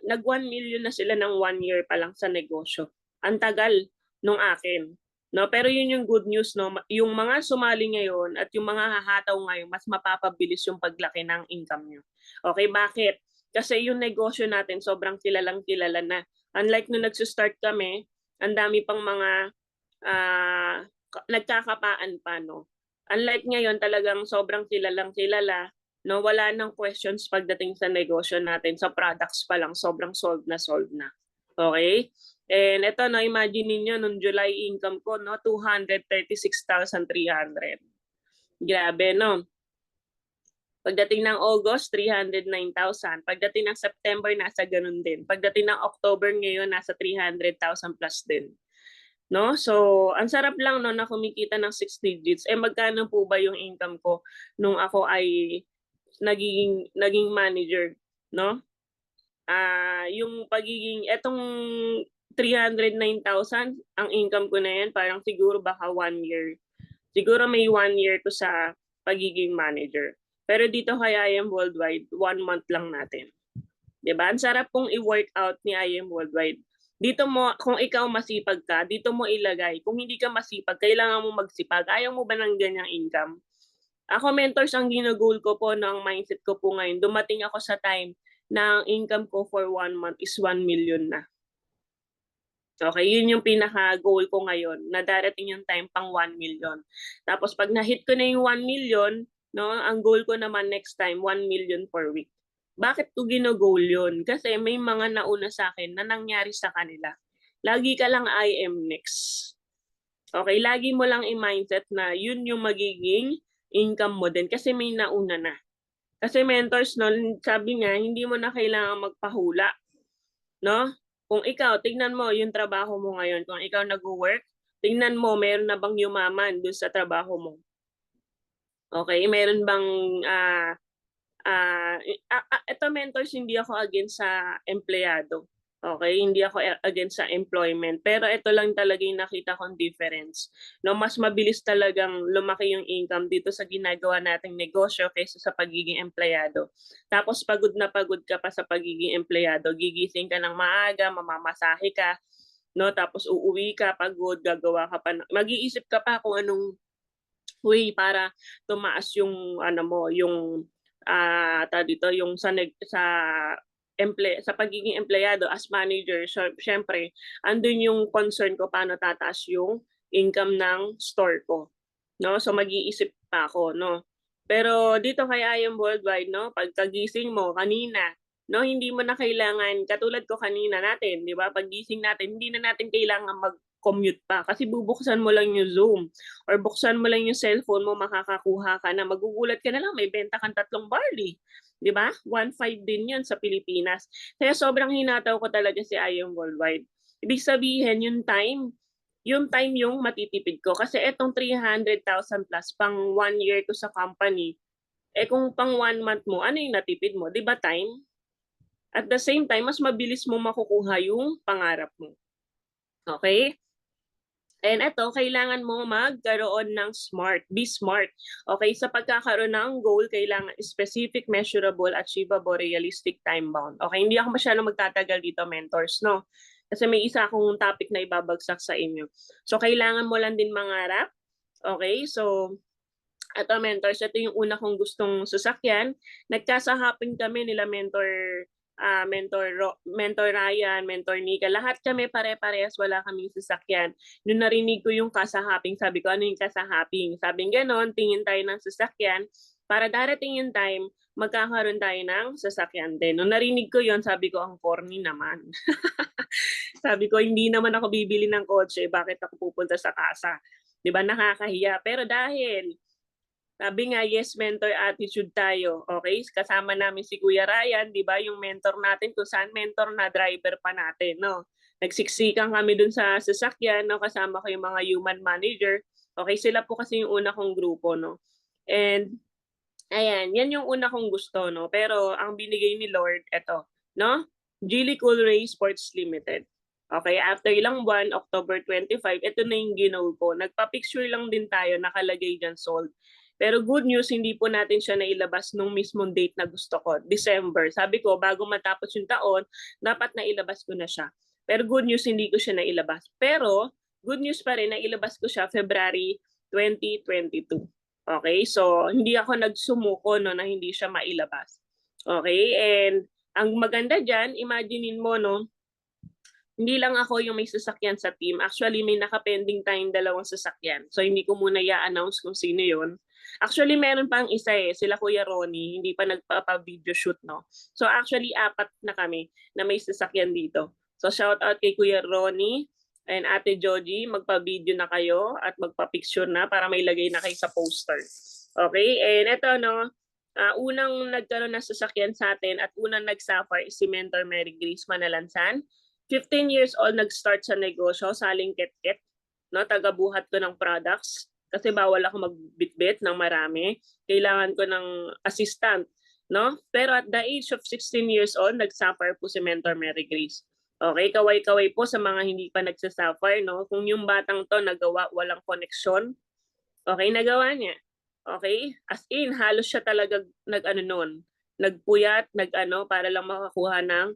nag 1 million na sila ng 1 year pa lang sa negosyo. Ang tagal nung akin. No, pero yun yung good news, no. Yung mga sumali ngayon at yung mga hahataw ngayon, mas mapapabilis yung paglaki ng income nyo. Okay, bakit? Kasi yung negosyo natin sobrang kilalang kilala na. Unlike nung nagsa-start kami, ang dami pang mga nagkakapaan pa, no. Unlike ngayon, talagang sobrang kilalang kilala, no, wala nang questions pagdating sa negosyo natin, sa products pa lang, sobrang solved na. Okay? And ito, no, imagine niyo nung July income ko, no, 236,300. Grabe, no? Pagdating ng August, 309,000. Pagdating ng September, nasa ganun din. Pagdating ng October ngayon, nasa 300,000 plus din. No? So, ang sarap lang, no, na kumikita ng 6 digits. Magkano po ba yung income ko nung ako ay naging manager, no? Yung pagiging etong 309,000 ang income ko na yan, parang siguro baka 1 year. Siguro may 1 year to sa pagiging manager. Pero dito kaya IM Worldwide, 1 month lang natin. 'Di ba? Ang sarap pong i-workout ni I Am Worldwide. Dito mo, kung ikaw masipag ka, dito mo ilagay. Kung hindi ka masipag, kailangan mo magsipag. Ayaw mo ba ng ganyang income? Ako, mentors, ang gino-goal ko po ng mindset ko po ngayon, dumating ako sa time na ang income ko for 1 month is 1 million na. Okay, yun yung pinaka-goal ko ngayon, na darating yung time pang 1 million. Tapos pag na-hit ko na yung 1 million, no, ang goal ko naman next time, 1 million per week. Bakit ko gino-goal yun? Kasi may mga nauna sa akin na nangyari sa kanila. Lagi ka lang I am next. Okay, lagi mo lang i-mindset na yun yung magiging income mo din kasi may nauna na. Kasi mentors, no, sabi nga, hindi mo na kailangan magpahula. No? Kung ikaw, tignan mo yung trabaho mo ngayon. Kung ikaw nag-work, tignan mo, meron na bang yumaman dun sa trabaho mo? Okay, meron bang ito mentors, hindi ako against sa empleyado. Okay, hindi ako against sa employment. Pero ito lang talaga yung nakita kong difference. No, mas mabilis talagang lumaki yung income dito sa ginagawa nating negosyo kaysa sa pagiging empleyado. Tapos pagod na pagod ka pa sa pagiging empleyado. Gigising ka ng maaga, mamamasahe ka, no? Tapos uuwi ka pagod, gagawa ka pa, mag-iisip ka pa kung anong way para tumaas yung ano mo, yung dito, yung sa sa pagiging empleyado as manager. So, syempre, andun yung concern ko paano tataas yung income ng store ko. No? So, mag-iisip pa ako, no? Pero dito kay I Am Worldwide, no, pagkagising mo kanina, no, hindi mo na kailangan, katulad ko kanina natin, di ba? Paggising natin, hindi na natin kailangan mag-commute pa kasi bubuksan mo lang yung Zoom or buksan mo lang yung cellphone mo, makakakuha ka na, magugulat ka na lang, may benta kang 3 barley. 'Di ba? 1.5 din 'yun sa Pilipinas. Kaya sobrang hinataw ko talaga si I Am Worldwide. Ibig sabihin yung time yung matitipid ko kasi etong 300,000 plus pang 1 year ko sa company. Eh kung pang 1 month mo, ano yung natipid mo? 'Di ba time? At the same time, mas mabilis mo makukuha yung pangarap mo. Okay? And eto, kailangan mo magkaroon ng smart. Be smart. Okay, sa pagkakaroon ng goal, kailangan specific, measurable, achievable, realistic, time-bound. Okay, hindi ako masyadong magtatagal dito, mentors, no? Kasi may isa akong topic na ibabagsak sa inyo. So, kailangan mo lang din mangarap. Okay, so, eto, mentors, ito yung una kong gustong sasakyan. Nagkasahapin kami nila mentor Ryan, mentor Nika, lahat kami pare-parehas, wala kaming sasakyan. Nung narinig ko yung kasahaping, sabi ko, ano yung kasahaping? Sabi ganon, tingin tayo ng sasakyan para darating yung time, magkakaroon tayo ng sasakyan din. Nung narinig ko yon, sabi ko, ang corny naman. Sabi ko, hindi naman ako bibili ng kotse, bakit ako pupunta sa kasa? 'Di ba, nakakahiya. Pero dahil sabi nga, yes, mentor attitude tayo. Okay? Kasama namin si Kuya Ryan, di ba? Yung mentor natin, kung saan mentor na driver pa natin, no? Nagsiksikan kami dun sa sasakyan, no? Kasama ko yung mga human manager. Okay, sila po kasi yung una kong grupo, no? And, ayan, yan yung una kong gusto, no? Pero, ang binigay ni Lord, eto, no? Geely Cool Ray Sports Limited. Okay, after ilang buwan, October 25, ito na yung ginaw ko. Nagpa-picture lang din tayo, nakalagay dyan sold. Pero good news, hindi po natin siya nailabas nung mismong date na gusto ko, December. Sabi ko, bago matapos yung taon, dapat nailabas ko na siya. Pero good news, hindi ko siya nailabas. Pero good news pa rin, nailabas ko siya February 2022. Okay, so hindi ako nagsumuko no, na hindi siya mailabas. Okay, and ang maganda dyan, imaginein mo, no, hindi lang ako yung may sasakyan sa team. Actually, may nakapending tayong 2 sasakyan. So, hindi ko muna i-announce kung sino yon. Actually, meron pang isa sila Kuya Ronnie, hindi pa nagpapa-video shoot, no? So, actually, 4 na kami na may sasakyan dito. So, shout out kay Kuya Ronnie and Ate Joji, magpa-video na kayo at magpa-picture na para may lagay na kayo sa poster. Okay? And ito, no, unang nagkaroon ng sasakyan sa atin at unang nag-suffer is si Mentor Mary Grace Manalansan. 15 years old nag-start sa negosyo, saling ket-ket, no, tagabuhat ko ng products kasi bawal ako magbitbit ng marami. Kailangan ko ng assistant, no? Pero at the age of 16 years old, nag-suffer po si Mentor Mary Grace. Okay, kaway-kaway po sa mga hindi pa nagsasuffer, no? Kung yung batang to nagawa, walang koneksyon, okay, nagawa niya. Okay? As in, halos siya talaga nag-ano nun, nagpuyat, para lang makakuha ng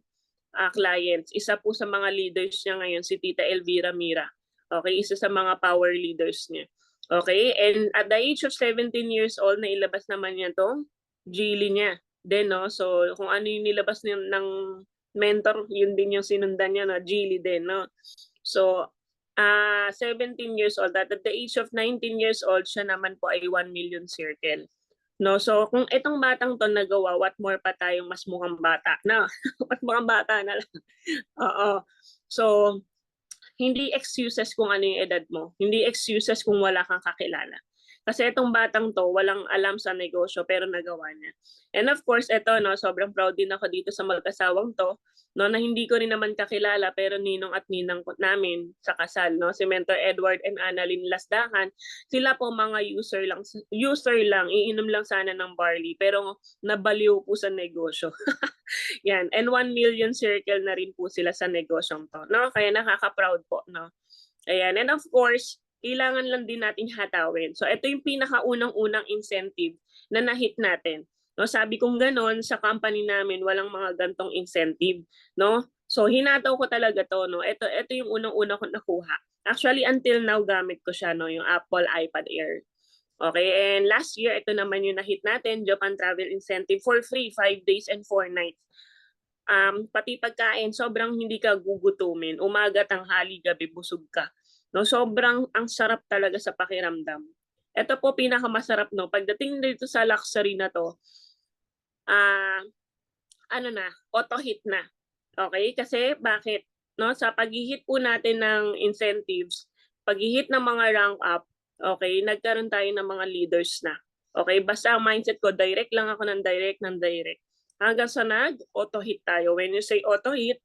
clients. Isa po sa mga leaders niya ngayon si Tita Elvira Mira. Okay, isa sa mga power leaders niya. Okay, and at the age of 17 years old, nailabas naman niya tong Geely niya. Then, no, so kung ano yung nilabas niya ng mentor, yun din yung sinundan niya, no, Geely din, no. So, 17 years old, at the age of 19 years old, siya naman po ay 1 million circle. No, so kung itong batang to nagawa, what more pa tayong mas mukhang bata na. Mas mukhang bata na lang. Oo. So, hindi excuses kung ano yung edad mo. Hindi excuses kung wala kang kakilala. Kasi itong batang to, walang alam sa negosyo pero nagawa niya. And of course, ito, no, sobrang proud din ako dito sa mag-asawang to, no, na hindi ko rin naman kakilala pero ninong at ninang namin sa kasal, no, si Mentor Edward and Annalyn Lasdahan. Sila po mga user lang, iinom lang sana ng barley pero nabaliw po sa negosyo. Yan, and 1 million circle na rin po sila sa negosyong to, no? Kaya nakaka-proud po, no? Ayan, and of course, kailangan lang din natin hatawin. So ito yung pinakaunang-unang incentive na na-hit natin. No, sabi kong ganon, sa company namin walang mga gantong incentive, no? So hinataw ko talaga to, no? Ito yung unang-una ko nakuha. Actually until now gamit ko siya, no, yung Apple iPad Air. Okay, and last year ito naman yung na-hit natin, Japan Travel Incentive for free, 5 days and 4 nights. Pati pagkain, sobrang hindi ka gugutumin. Umaga, tanghali, gabi, busog ka. No, sobrang ang sarap talaga sa pakiramdam. Ito po pinakamasarap, no. Pagdating dito sa luxury na to, auto hit na. Okay? Kasi bakit? No, sa pag-hit po natin ng incentives, pag-hit ng mga rank up, okay, nagkaroon tayo ng mga leaders na. Okay, basta ang mindset ko, direct lang ako ng direct. Hanggang sa auto hit tayo. When you say auto hit,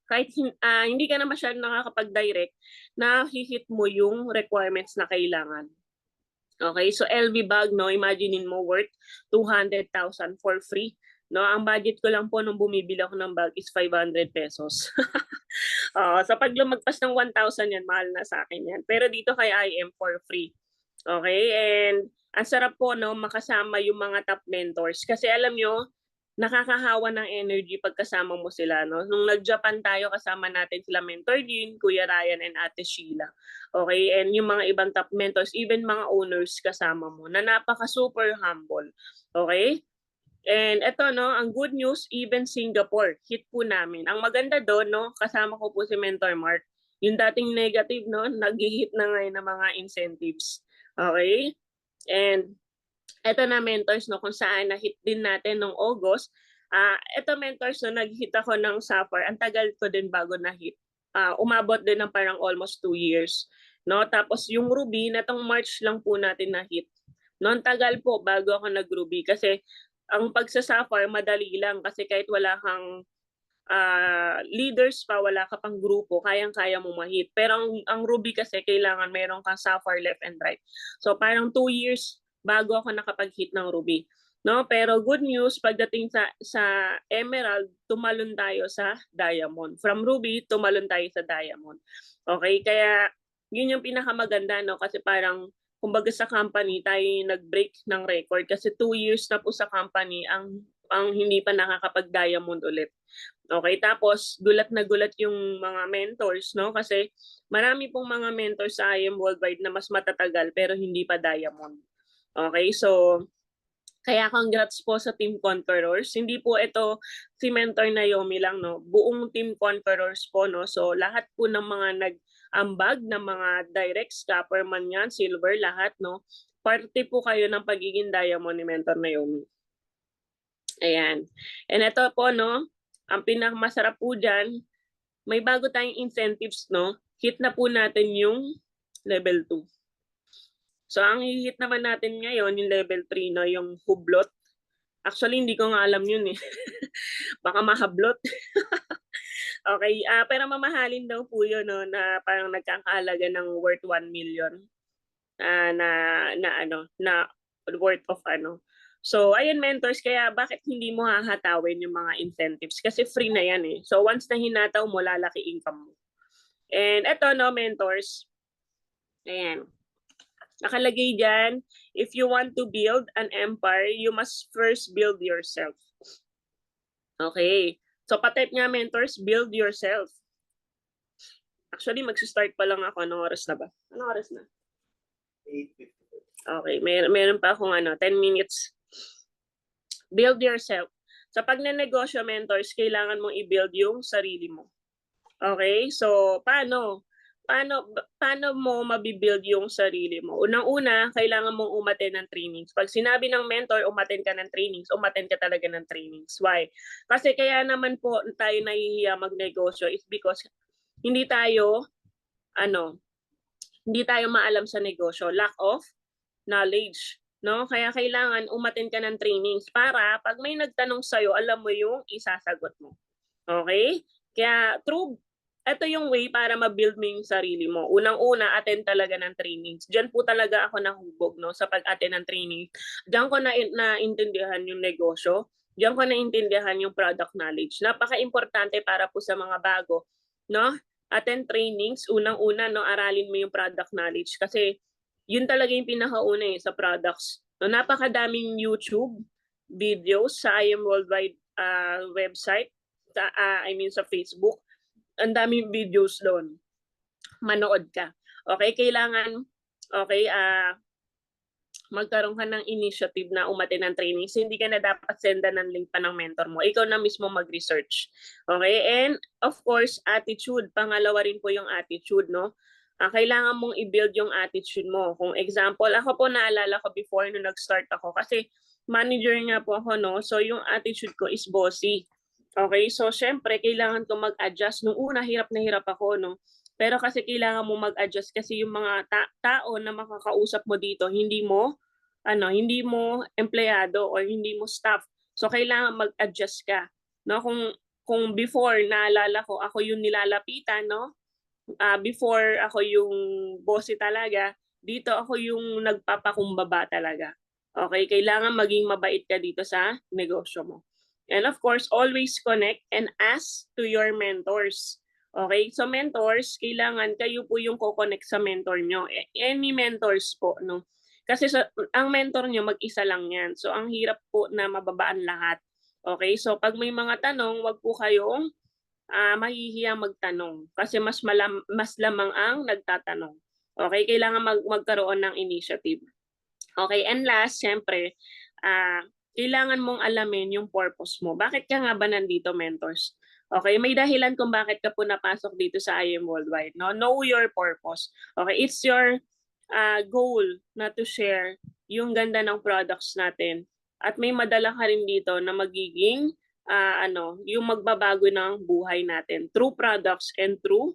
kahit hindi ka na masyadong nakakapag-direct, na-hit mo yung requirements na kailangan. Okay, so LV bag, no, imaginein mo worth 200,000 for free. No, ang budget ko lang po nung bumibili ako ng bag is 500 pesos. Sa pag lumagpas ng 1,000 yan, mahal na sa akin yan. Pero dito kay IM for free. Okay, and ang sarap po, no, makasama yung mga top mentors. Kasi alam nyo, nakakahawa ng energy pagkasama mo sila, no? Nung nag-Japan tayo, kasama natin sila Mentor Jean, Kuya Ryan, and Ate Sheila. Okay, and yung mga ibang top mentors, even mga owners kasama mo, na napaka-super humble. Okay? And eto, no, ang good news, even Singapore, hit po namin. Ang maganda doon, no, kasama ko po si Mentor Mark. Yung dating negative, no, nag-hit na ngayon ng mga incentives. Okay? And eto na mentors, no, kung saan na-hit din natin noong August. Eto mentors, no, nag-hit ako ng Sapphire. Ang tagal ko din bago na-hit. Umabot din ng parang almost 2 years. No? Tapos yung Ruby, natong March lang po natin na-hit. No, ang tagal po bago ako nag-Ruby. Kasi ang pagsa-Sapphire, madali lang. Kasi kahit wala kang leaders pa, wala ka pang grupo, kayang-kaya mo ma-hit. Pero ang Ruby kasi, kailangan meron kang Sapphire left and right. So parang 2 years bago ako nakapag-hit ng Ruby. No, pero good news, pagdating sa Emerald, tumalon tayo sa Diamond. From Ruby, tumalon tayo sa Diamond. Okay, kaya yun yung pinakamaganda, no, kasi parang kumbaga sa company tayo nag-break ng record kasi 2 years na po sa company ang hindi pa nakakapag-Diamond ulit. Okay, tapos gulat na gulat yung mga mentors, no, kasi marami pong mga mentors sa IM Worldwide na mas matatagal pero hindi pa Diamond. Okay, so kaya congrats po sa Team Conquerors. Hindi po ito si Mentor Naomi lang, no. Buong Team Conquerors po, no. So lahat po ng mga nag-ambag ng mga directs, copper man yan, silver, lahat, no. Parte po kayo ng pagiging Diamond ni Mentor Naomi. Ayan. And ito po, no, ang pinakamasarap po dyan, may bago tayong incentives, no. Hit na po natin yung level 2. So, ang hihit naman natin ngayon, yung level 3, no, yung hublot. Actually, hindi ko nga alam yun eh. Baka mahablot. Okay, pero mamahalin daw po yun, no, na parang nagkakahalaga ng worth 1 million. Na worth of ano. So, ayun mentors, kaya bakit hindi mo hahatawin yung mga incentives? Kasi free na yan eh. So, once na hinataw mo, lalaki income mo. And eto, no, mentors. Ayan. Nakalagay dyan, if you want to build an empire, you must first build yourself. Okay. So, patype nga mentors, build yourself. Actually, mag-start pa lang ako. Anong oras na ba? Anong oras na? 8:50. Okay, meron pa akong 10 minutes. Build yourself. Sa pagnenegosyo, mentors, kailangan mong i-build yung sarili mo. Okay? So, paano mo mabibuild yung sarili mo? Unang-una, kailangan mong umattend ng trainings. Pag sinabi ng mentor, umattend ka ng trainings, umattend ka talaga ng trainings. Why? Kasi kaya naman po tayo nahihiya magnegosyo is because hindi tayo maalam sa negosyo. Lack of knowledge. No? Kaya kailangan umattend ka ng trainings para pag may nagtanong sa'yo, alam mo yung isasagot mo. Okay? Kaya ito yung way para ma-build mo yung sarili mo. Unang-una, attend talaga ng trainings. Diyan po talaga ako nahubog, no, sa pag-attend ng training. Diyan ko naintindihan yung negosyo. Diyan ko naintindihan yung product knowledge. Napaka-importante para po sa mga bago, no? Attend trainings, unang-una, no, aralin mo yung product knowledge kasi yun talaga yung pinakauna sa products. No, napakadaming YouTube videos sa I Am Worldwide website, sa Facebook. Ang daming videos doon. Manood ka. Okay, kailangan magkaroon ka ng initiative na umattend ng trainings. Hindi ka na dapat sendan ng link pa ng mentor mo. Ikaw na mismo mag-research. Okay? And of course, attitude. Pangalawa rin po yung attitude, no? Kailangan mong i-build yung attitude mo. Kung example, ako po naalala ko before nung nag-start ako kasi manager nga po ako, no? So yung attitude ko is bossy. Okay? So syempre, kailangan ko mag-adjust. Nung una, hirap na hirap ako, no? Pero kasi kailangan mo mag-adjust kasi yung mga tao na makakausap mo dito, hindi mo empleyado or hindi mo staff. So kailangan mag-adjust ka. No? Kung before naalala ko, ako yung nilalapitan, no? Before ako yung bossy talaga, dito ako yung nagpapakumbaba talaga. Okay, kailangan maging mabait ka dito sa negosyo mo. And of course, always connect and ask to your mentors. Okay, so mentors, kailangan kayo po yung ko-connect sa mentor nyo. Any mentors po, no? Kasi ang mentor nyo, mag-isa lang yan. So, ang hirap po na mababaan lahat. Okay, so pag may mga tanong, wag po kayong mahihiya magtanong kasi mas lamang ang nagtatanong. Okay, kailangan magkaroon ng initiative. Okay, and last, syempre, kailangan mong alamin yung purpose mo. Bakit ka nga ba nandito, mentors? Okay, may dahilan kung bakit ka po napasok dito sa I Am Worldwide. No? Know your purpose. Okay, it's your goal na to share yung ganda ng products natin. At may madala ka rin dito na magiging yung magbabago ng buhay natin through products and through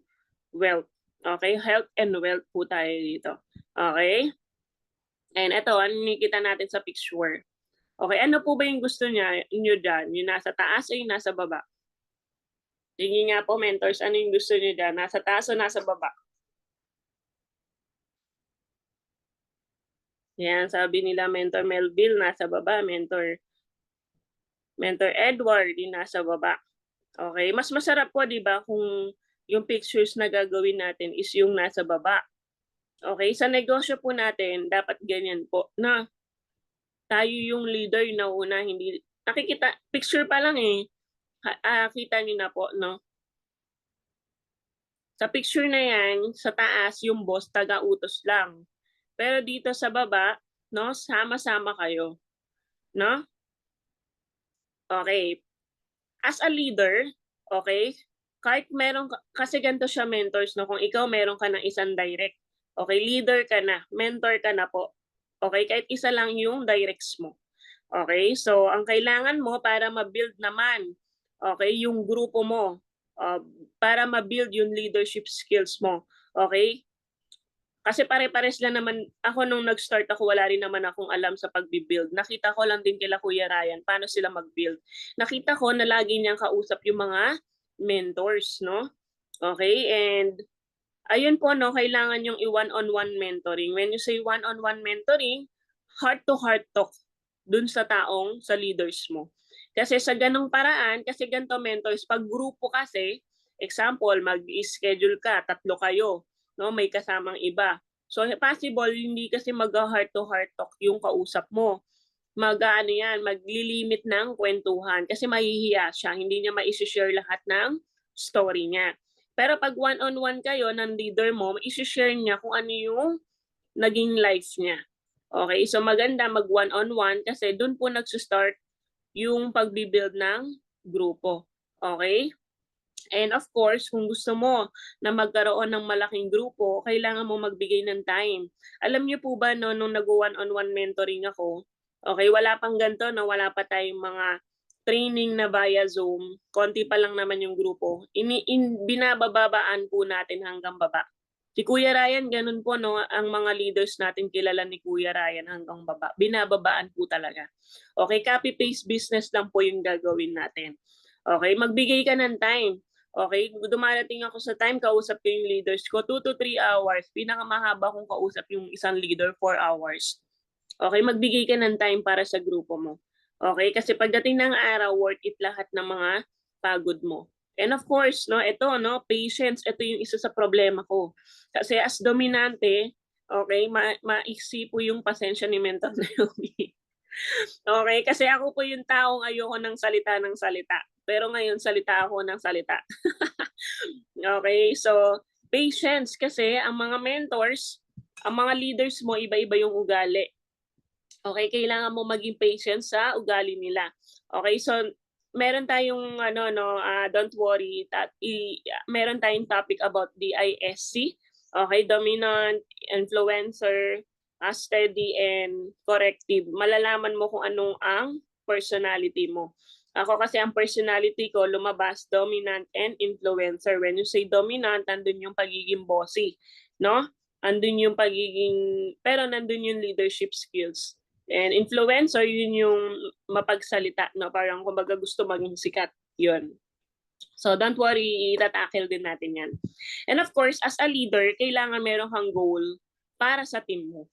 wealth. Okay? Health and wealth po tayo dito. Okay? And ito, ano nakikita natin sa picture? Okay, ano po ba yung gusto nyo dyan? Yung nasa taas o yung nasa baba? Tingin nga po, mentors, ano yung gusto nyo dyan? Nasa taas o nasa baba? Yan, sabi nila Mentor Melville, nasa baba. Mentor Edward, yung nasa baba. Okay, mas masarap po, di ba, kung yung pictures na gagawin natin is yung nasa baba. Okay, sa negosyo po natin, dapat ganyan po, na tayo yung leader na una, hindi, nakikita, picture pa lang kita niyo na po, no? Sa picture na yan, sa taas, yung boss, taga-utos lang. Pero dito sa baba, no, sama-sama kayo. No? Okay. As a leader, okay, kahit kasi ganito siya, mentors, no, kung ikaw meron ka ng isang direct, okay, leader ka na, mentor ka na po. Okay, kahit isa lang yung directs mo. Okay, so ang kailangan mo para ma-build naman, okay, yung grupo mo, para ma-build yung leadership skills mo. Okay? Kasi pare-pares lang naman, ako nung nag-start ako, wala rin naman akong alam sa pag-build. Nakita ko lang din kila Kuya Ryan, paano sila mag-build. Nakita ko na lagi niyang kausap yung mga mentors, no? Okay, and ayun po, no, kailangan yung i-one-on-one mentoring. When you say one-on-one mentoring, heart-to-heart talk dun sa taong, sa leaders mo. Kasi sa ganong paraan, kasi ganito mentors, pag grupo kasi, example, mag-schedule ka, 3 kayo, no, may kasamang iba. So possible hindi kasi mag-heart to heart talk yung kausap mo. Mag-ano yan, maglilimit ng kwentuhan kasi mahihiya siya, hindi niya ma-share lahat ng story niya. Pero pag one-on-one kayo ng leader mo, i-share niya kung ano yung naging life niya. Okay, so maganda mag one-on-one kasi doon po nagso-start yung pagbibuild ng grupo. Okay? And of course, kung gusto mo na magkaroon ng malaking grupo, kailangan mo magbigay ng time. Alam niyo po ba no, nung nag-one-on-one mentoring ako, okay, wala pang ganito, no, wala pa tayong mga training na via Zoom, konti pa lang naman yung grupo. Binabababaan po natin hanggang baba. Si Kuya Ryan, ganun po, no, ang mga leaders natin kilala ni Kuya Ryan hanggang baba. Binababaan po talaga. Okay, copy-paste business lang po yung gagawin natin. Okay, magbigay ka ng time. Okay, dumarating ako sa time, kausap ko yung leaders ko, 2 to 3 hours. Pinakamahaba kong kausap yung isang leader, 4 hours. Okay, magbigay ka ng time para sa grupo mo. Okay, kasi pagdating ng araw, worth it lahat ng mga pagod mo. And of course, no, ito, no, patience, ito yung isa sa problema ko. Kasi as dominante, okay, maiksi po yung pasensya ni Mentor Naomi. Okay, kasi ako po yung taong ayoko ng salita. Pero ngayon, salita ako ng salita. Okay, so patience kasi ang mga mentors, ang mga leaders mo, iba-iba yung ugali. Okay, kailangan mo maging patient sa ugali nila. Okay, so meron tayong don't worry, meron tayong topic about DISC. Okay, dominant, influencer, steady, and corrective. Malalaman mo kung anong ang personality mo. Ako kasi ang personality ko lumabas dominant and influencer. When you say dominant, nandun yung pagiging bossy, no? Andun yung pero nandun yung leadership skills. And influencer, yun yung mapagsalita, no? Parang kumbaga gusto maging sikat, yun. So don't worry, itatakil din natin yan. And of course, as a leader, kailangan meron kang goal para sa team mo.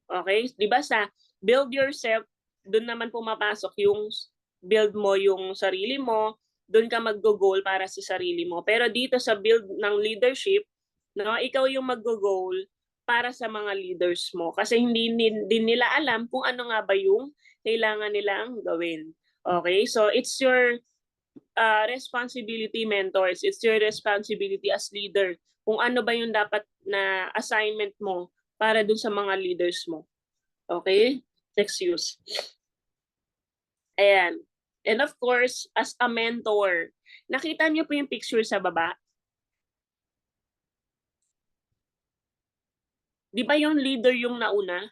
Okay? Di ba sa build yourself, doon naman pumapasok yung build mo yung sarili mo, doon ka mag-goal para sa sarili mo. Pero dito sa build ng leadership, no, ikaw yung mag-goal para sa mga leaders mo. Kasi hindi din nila alam kung ano nga ba yung kailangan nilang gawin. Okay? So it's your responsibility, mentors. It's your responsibility as leader kung ano ba yung dapat na assignment mo para dun sa mga leaders mo. Okay? Next use. Ayan. And of course, as a mentor, nakita niyo po yung picture sa baba? Di ba yung leader yung nauna?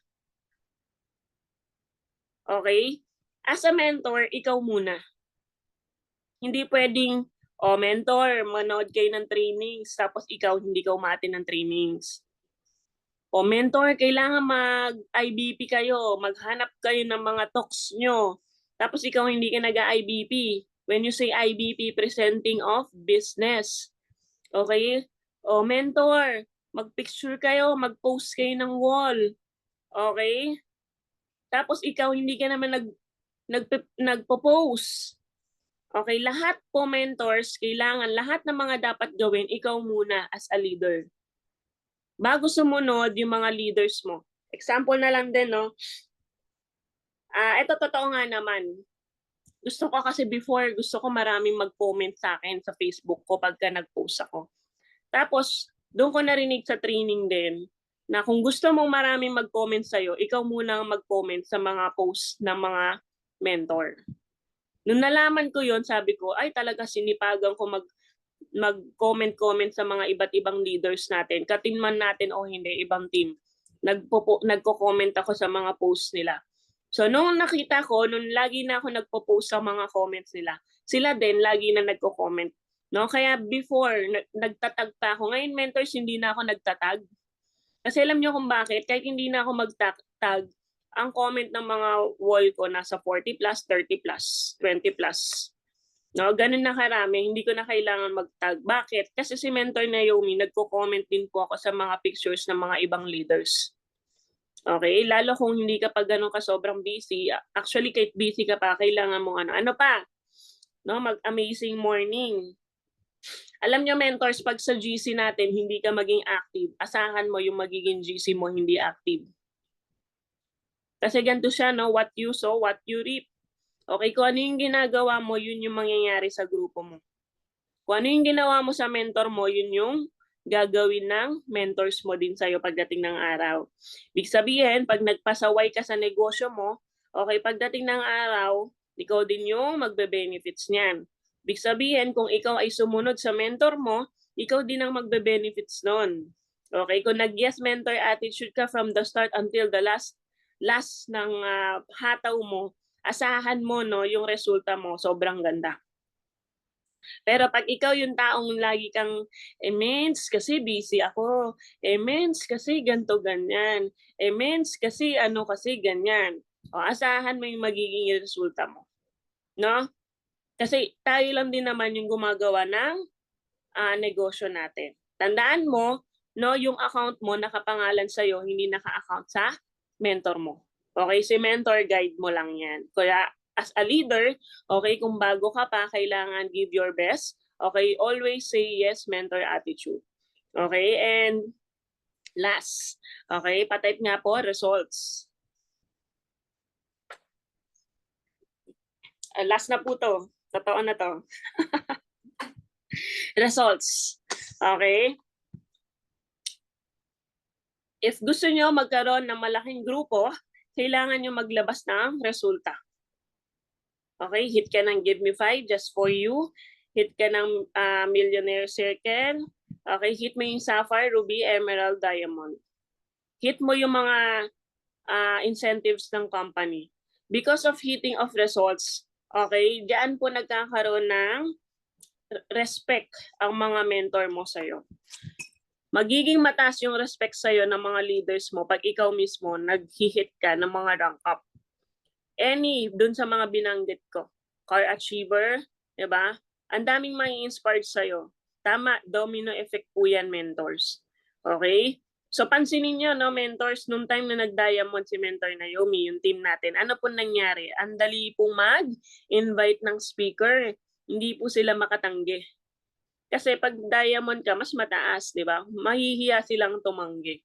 Okay? As a mentor, ikaw muna. Hindi pwedeng, mentor, manood kayo ng trainings, tapos ikaw hindi ka umaattend ng trainings. Mentor, kailangan mag-IBP kayo, maghanap kayo ng mga talks nyo. Tapos ikaw hindi ka nag-IBP. When you say IBP, presenting of business. Okay? Mentor, mag-picture kayo, mag-post kayo ng wall. Okay? Tapos ikaw hindi ka naman nagpo-post. Okay, lahat po mentors, kailangan lahat ng mga dapat gawin, ikaw muna as a leader. Bago sumunod yung mga leaders mo. Example na lang din, no? Ito totoo nga naman. Gusto ko kasi before, gusto ko maraming mag-comment sa akin sa Facebook ko pagka nag-post ako. Tapos, doon ko narinig sa training din na kung gusto mong maraming mag-comment sa'yo, ikaw muna ang mag-comment sa mga post ng mga mentor. Nung nalaman ko yon, sabi ko, ay talaga sinipagan ko mag-comment sa mga iba't ibang leaders natin. Ka-team man natin o hindi, ibang team. Nagko-comment ako sa mga posts nila. So nung nakita ko, nung lagi na ako nagpo-post sa mga comments nila, sila din lagi na nagko-comment. No? Kaya before, nagtatag pa ako. Ngayon, mentors, hindi na ako nagtatag. Kasi alam nyo kung bakit, kahit hindi na ako mag-tag, ang comment ng mga wall ko nasa 40 plus, 30 plus, 20 plus. No, ganun na karami, hindi ko na kailangan mag-tag. Bakit? Kasi si Mentor Naomi, nagko-comment din po ako sa mga pictures ng mga ibang leaders. Okay? Lalo kung hindi ka pa ganun ka sobrang busy. Actually, kahit busy ka pa, kailangan mo ano pa? No, mag-amazing morning. Alam nyo, mentors, pag sa GC natin, hindi ka maging active, asahan mo yung magiging GC mo hindi active. Kasi ganito siya, no? What you sow, what you reap. Okay, kung ano yung ginagawa mo, yun yung mangyayari sa grupo mo. Kung ano yung ginawa mo sa mentor mo, yun yung gagawin ng mentors mo din sa'yo pagdating ng araw. Ibig sabihin, pag nagpasaway ka sa negosyo mo, okay, pagdating ng araw, ikaw din yung magbe-benefits niyan. Ibig sabihin, kung ikaw ay sumunod sa mentor mo, ikaw din ang magbe-benefits nun. Okay, kung nag-yes mentor attitude ka from the start until the last ng hataw mo, asahan mo, no, yung resulta mo, sobrang ganda. Pero pag ikaw yung taong lagi kang, mens, kasi busy ako. Mens, kasi ganto ganyan. Mens, kasi ano kasi ganyan. O, asahan mo yung magiging resulta mo. No? Kasi tayo lang din naman yung gumagawa ng negosyo natin. Tandaan mo, no, yung account mo nakapangalan sa'yo, hindi naka-account sa mentor mo. Okay, si mentor guide mo lang yan. Kaya as a leader, okay, kung bago ka pa, kailangan give your best. Okay, always say yes, mentor attitude. Okay, and last, okay, patype nga po, results. Last na po to. Totoo na to. Results. Okay? If gusto nyo magkaroon ng malaking grupo, kailangan nyo maglabas ng resulta. Okay? Hit ka ng Give Me 5 just for you. Hit ka ng Millionaire Circle. Okay? Hit mo yung Sapphire, Ruby, Emerald, Diamond. Hit mo yung mga incentives ng company. Because of hitting of results, okay, diyan po nagkakaroon ng respect ang mga mentor mo sa'yo. Magiging mataas yung respect sa'yo ng mga leaders mo pag ikaw mismo nag-hit ka ng mga rank up. Dun sa mga binanggit ko. Car Achiever, diba? Ang daming mai-inspired sa'yo. Tama, domino effect po yan, mentors. Okay? So pansinin nyo, no, mentors, nung time na nag-diamond si Mentor Naomi, yung team natin, ano po nangyari? Ang dali pong mag-invite ng speaker. Hindi po sila makatanggi. Kasi pag diamond ka, mas mataas, di ba? Mahihiya silang tumanggi.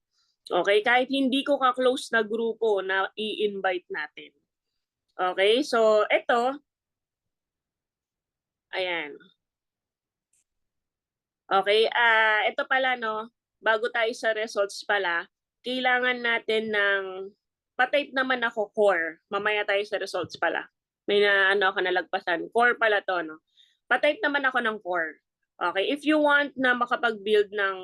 Okay? Kahit hindi ko ka-close na grupo na i-invite natin. Okay? So, ito, ayan. Okay? Ito pala, no? Bago tayo sa results pala, kailangan natin ng, patype naman ako core. Mamaya tayo sa results pala. May ako nalagpasan. Core pala to, no? Patype naman ako ng core. Okay, if you want na makapag-build ng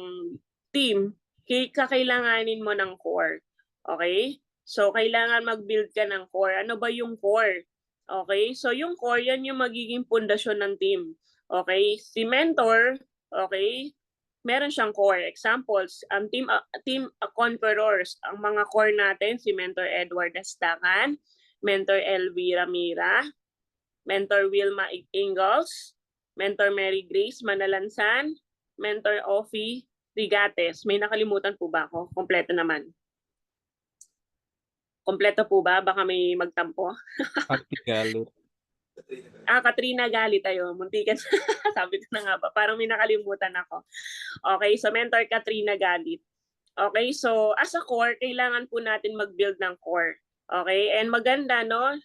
team, kakailanganin mo ng core. Okay? So, kailangan mag-build ka ng core. Ano ba yung core? Okay? So, yung core, yan yung magiging pundasyon ng team. Okay? Si mentor, okay, meron siyang core. Examples, ang team conquerors, ang mga core natin, si Mentor Edward Estacan, Mentor Elvira Mira, Mentor Wilma Ingalls, Mentor Mary Grace Manalansan, Mentor Offie Rigates. May nakalimutan po ba ako? Kompleto naman. Kompleto po ba? Baka may magtampo. Katrina Galit tayo. Muntikan. Sabi ko na nga ba. Parang may nakalimutan ako. Okay, so Mentor Katrina Galit. Okay, so as a core, kailangan po natin mag-build ng core. Okay, and maganda, no?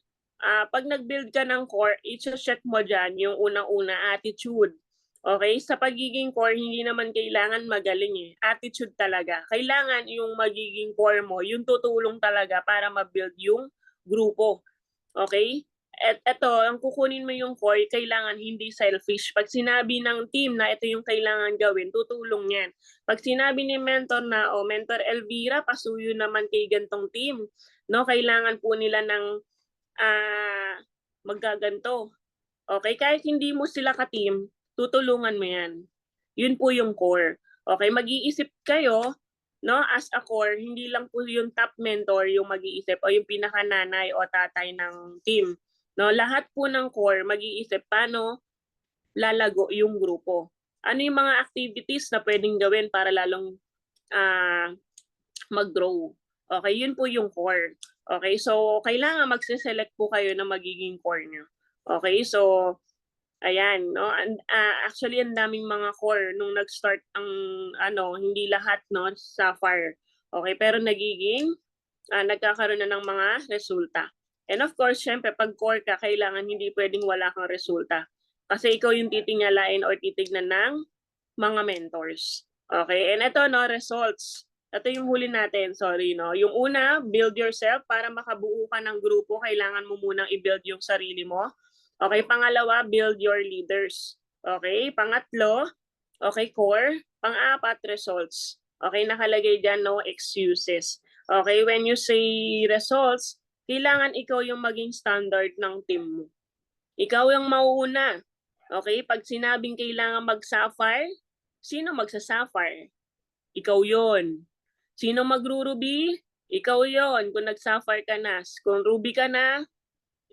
Pag nag-build ka ng core, i-check mo dyan yung unang-una, attitude. Okay? Sa pagiging core, hindi naman kailangan magaling eh. Attitude talaga. Kailangan yung magiging core mo, yung tutulong talaga para ma-build yung grupo. Okay? At ito, ang kukunin mo yung core, kailangan hindi selfish. Pag sinabi ng team na ito yung kailangan gawin, tutulong yan. Pag sinabi ni mentor na, Mentor Elvira, pasuyo naman kay gantong team. No, kailangan po nila ng maggaganto. Okay, kahit hindi mo sila ka-team, tutulungan mo yan. Yun po yung core. Okay, mag-iisip kayo, no, as a core, hindi lang po yung top mentor yung mag-iisip o yung pinakananay o tatay ng team. No, lahat po ng core mag-iisip paano lalago yung grupo. Ano yung mga activities na pwedeng gawin para lalong mag-grow. Okay, yun po yung core. Okay, so kailangan magse-select po kayo na magiging core nyo. Okay, so Ayan, no? Actually, ang daming mga core nung nag-start ang hindi lahat, no, Sapphire. Okay, pero nagkakaroon na ng mga resulta. And of course, syempre, pag core ka, kailangan hindi pwedeng wala kang resulta. Kasi ikaw yung titingalain or titignan ng mga mentors. Okay, and ito, no, results. Ito yung huli natin, sorry, no. Yung una, build yourself. Para makabuo ka ng grupo, kailangan mo munang i-build yung sarili mo. Okay, pangalawa, build your leaders. Okay, pangatlo, okay, core. Pang-apat, results. Okay, nakalagay dyan, no excuses. Okay, when you say results, kailangan ikaw yung maging standard ng team mo. Ikaw yung mauuna. Okay, pag sinabing kailangan mag-sapphire, sino magsa-sapphire? Ikaw yon. Sino magruruby? Ikaw yon. Kung nag-sapphire ka na. Kung ruby ka na,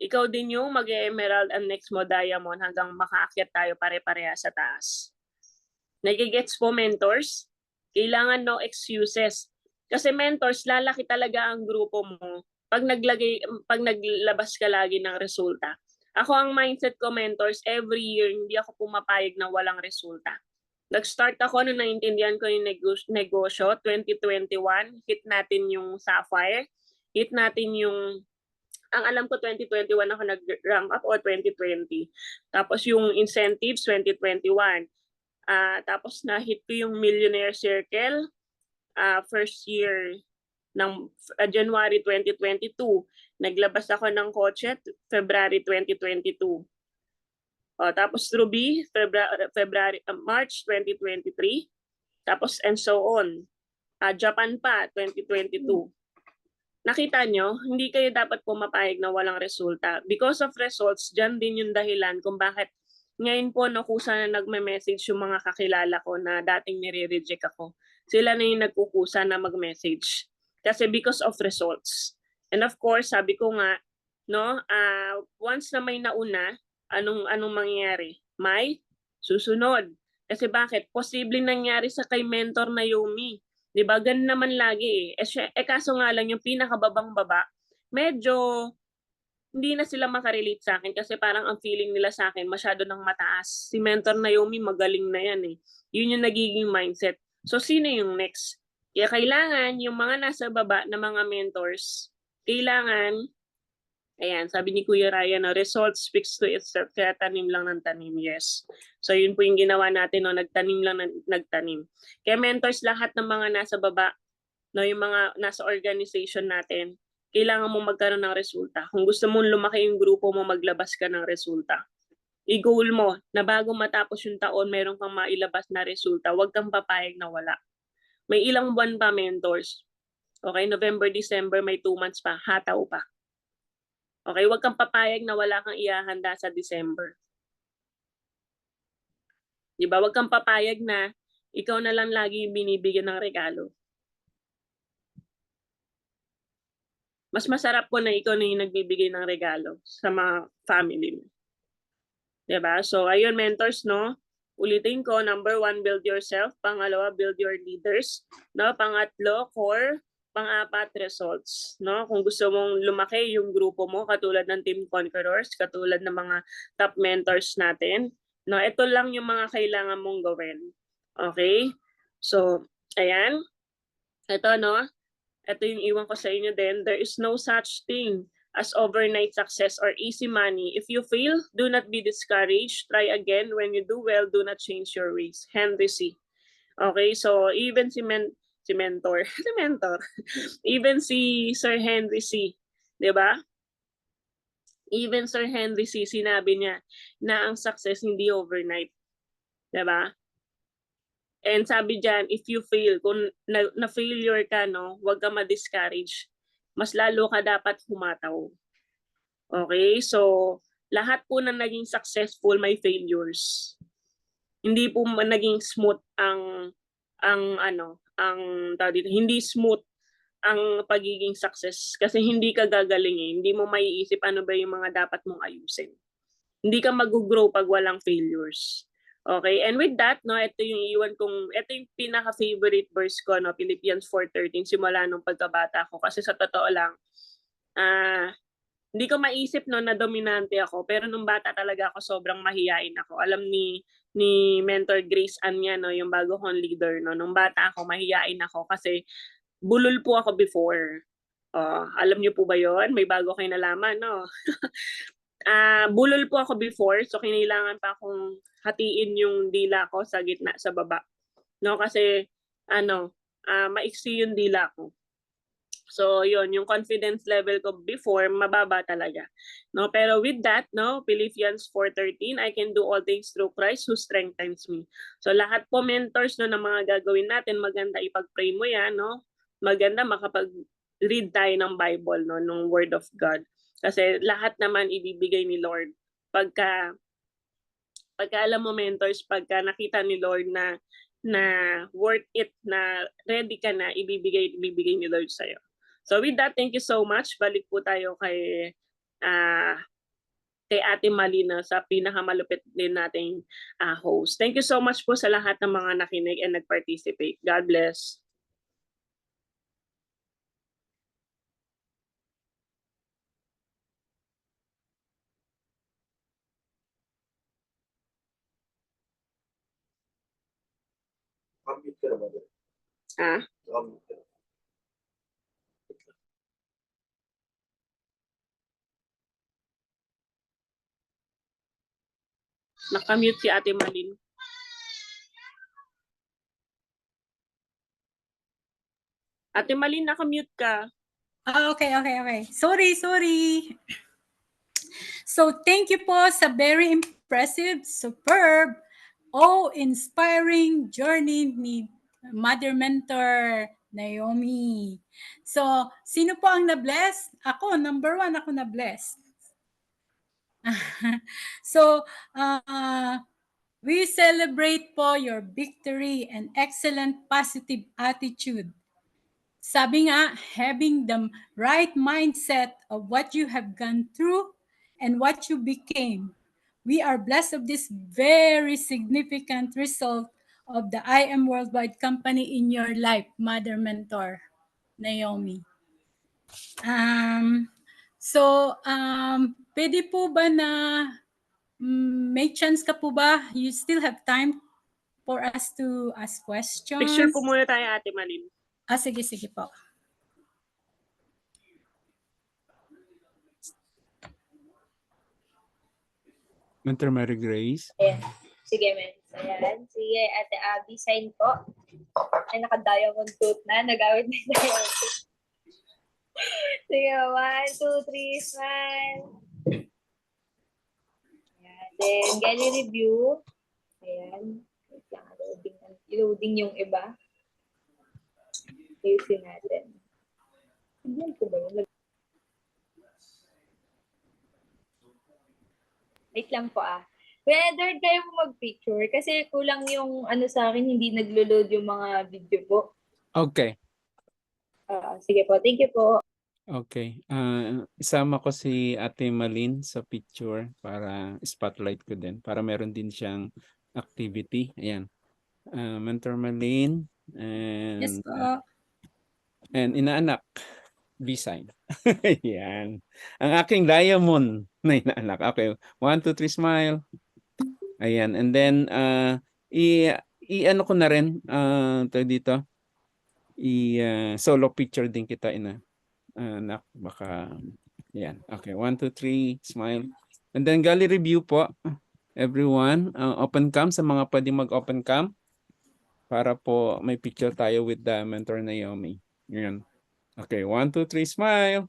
ikaw din yung mag-emerald and next mo diamond hanggang makaakyat tayo pare-pareha sa taas. Nagigets po, mentors? Kailangan no excuses. Kasi mentors, lalaki talaga ang grupo mo pag naglabas ka lagi ng resulta. Ako ang mindset ko, mentors, every year hindi ako pumapayag na walang resulta. Nag-start ako nung naintindihan ko yung negosyo, 2021, hit natin yung Sapphire, hit natin yung ang alam ko 2021 ako nag-rank up o 2020. Tapos yung incentives 2021. Tapos na-hit ko yung Millionaire Circle first year ng January 2022. Naglabas ako ng kotse February 2022. Tapos Ruby, March 2023. Tapos and so on. Japan pa, 2022. Nakita nyo, hindi kayo dapat pumapayag na walang resulta. Because of results, dyan din yung dahilan kung bakit ngayon po nakusa na nagme-message yung mga kakilala ko na dating nire-reject ako. Sila na yung nagkukusa na mag-message. Kasi because of results. And of course, sabi ko nga, no, once na may nauna, anong mangyayari? May susunod. Kasi bakit? Posibleng nangyari sa kay mentor na Yumi. 'Di ba? Ganun naman lagi eh. Kaso nga lang yung pinakababang baba, medyo hindi na sila makarelate sa akin kasi parang ang feeling nila sa akin masyado nang mataas. Si Mentor Naomi magaling na yan eh. Yun yung nagiging mindset. So sino yung next? Kaya kailangan yung mga nasa baba na mga mentors, kailangan, ayan, sabi ni Kuya Ryan, no, result speaks to itself, kaya tanim lang ng tanim, yes. So yun po yung ginawa natin, no, nagtanim lang ng nagtanim. Kaya mentors, lahat ng mga nasa baba, no, yung mga nasa organization natin, kailangan mo magkaroon ng resulta. Kung gusto mong lumaki yung grupo mo, maglabas ka ng resulta. I-goal mo na bago matapos yung taon, meron kang mailabas na resulta. Huwag kang papayag na wala. May ilang buwan pa, mentors. Okay, November, December, may 2 months pa, hataw pa. Okay, huwag kang papayag na wala kang ihahanda sa December. Diba? Huwag kang papayag na ikaw na lang lagi yung binibigyan ng regalo. Mas masarap po na ikaw na yung nagbibigay ng regalo sa mga family mo. Diba? So, ayun, mentors, no? Ulitin ko, number 1, build yourself. Pangalawa, build your leaders. No? Pangatlo, core. Pang-apat, results. No? Kung gusto mong lumaki yung grupo mo, katulad ng Team Conquerors, katulad ng mga top mentors natin, no? Ito lang yung mga kailangan mong gawin. Okay? So, ayan. Ito, no? Ito yung iwan ko sa inyo din. There is no such thing as overnight success or easy money. If you fail, do not be discouraged. Try again. When you do well, do not change your ways. Henry C. Okay, so even si mentor, si mentor, even si Sir Henry C, 'di ba? Even Sir Henry C, sinabi niya na ang success hindi overnight. 'Di ba? And sabi diyan, if you fail, kung na-failure ka, no, huwag ka ma-discourage. Mas lalo ka dapat humataw. Okay? So, lahat po na naging successful may failures. Hindi po naging smooth ang hindi smooth ang pagiging success kasi hindi ka gagaling eh. Hindi mo maiisip ano ba yung mga dapat mong ayusin. Hindi ka mag-grow pag walang failures. Okay, and with that, no, ito yung pinaka-favorite verse ko, no, Philippians 4:13, simula nung pagkabata ko. Kasi sa totoo lang, hindi ko maisip no na dominante ako, pero nung bata talaga ako sobrang mahiyain ako. Alam ni Mentor Grace Anya no, yung bago kong leader no, nung bata ako mahiyain ako kasi bulol po ako before. Alam niyo po ba 'yon? May bago kayong nalaman no. Bulol po ako before, so kinailangan pa akong hatiin yung dila ko sa gitna sa baba. No, kasi maiksi yung dila ko. So, yun, yung confidence level ko before, mababa talaga. No, pero with that, no, Philippians 4:13, I can do all things through Christ who strengthens me. So, lahat po mentors no ng mga gagawin natin, maganda ipag-pray mo yan, no? Maganda makapag-read tayo ng Bible, no, ng Word of God. Kasi lahat naman ibibigay ni Lord. Pagka alam mo mentors, pagka nakita ni Lord na worth it, na ready ka na, ibibigay ni Lord sa'yo. So with that, thank you so much. Balik po tayo kay Ate Malina sa pinakamalupit din nating host. Thank you so much po sa lahat ng mga nakinig and nag-participate. God bless. Nakamute si Ate Malin. Ate Malin, nakamute ka. Okay. Sorry. So, thank you po sa very impressive, superb, inspiring journey ni Mother Mentor Naomi. So, sino po ang na-bless? Ako, number 1, ako na-bless. So, we celebrate po your victory and excellent positive attitude. Sabi nga, having the right mindset of what you have gone through and what you became. We are blessed of this very significant result of the I Am Worldwide company in your life, Mother Mentor Naomi. Pwede po ba na may chance ka po ba? You still have time for us to ask questions? Picture po muna tayo, Ate Malin. Sige po. Mentor Mary Grace. Ayan. Sige, men. Ayan. Sige, Ate Abby, sign po. Ay, naka-diamond tooth na. Nagawit na yung diamond tooth. Sige, 1, 2, 3, smile. Ayan. Then, galley review. Ayan. Wait lang, loading yung iba. Ayusin natin. Ayan po ba yun? Wait lang po Kuya Edward, kayo po mag-picture kasi kulang yung sa akin, hindi naglo-load yung mga video po. Okay. Sige po, thank you po. Okay. Isama ko si Ate Malin sa picture para spotlight ko din. Para meron din siyang activity. Ayan. Mentor Malin. And, Yes po. And inaanak. B-sign. Ayan. Ang aking diamond na inaanak. Okay. 1, 2, 3, smile. Ayan. And then, i-ano ko na rin, dito, solo picture din kita anak, baka, yan. Okay, 1, 2, 3, smile. And then, galley review po, everyone. Open cam, sa mga pwedeng mag-open cam, para po may picture tayo with the Mentor Naomi. Yan. Okay, 1, 2, 3, smile.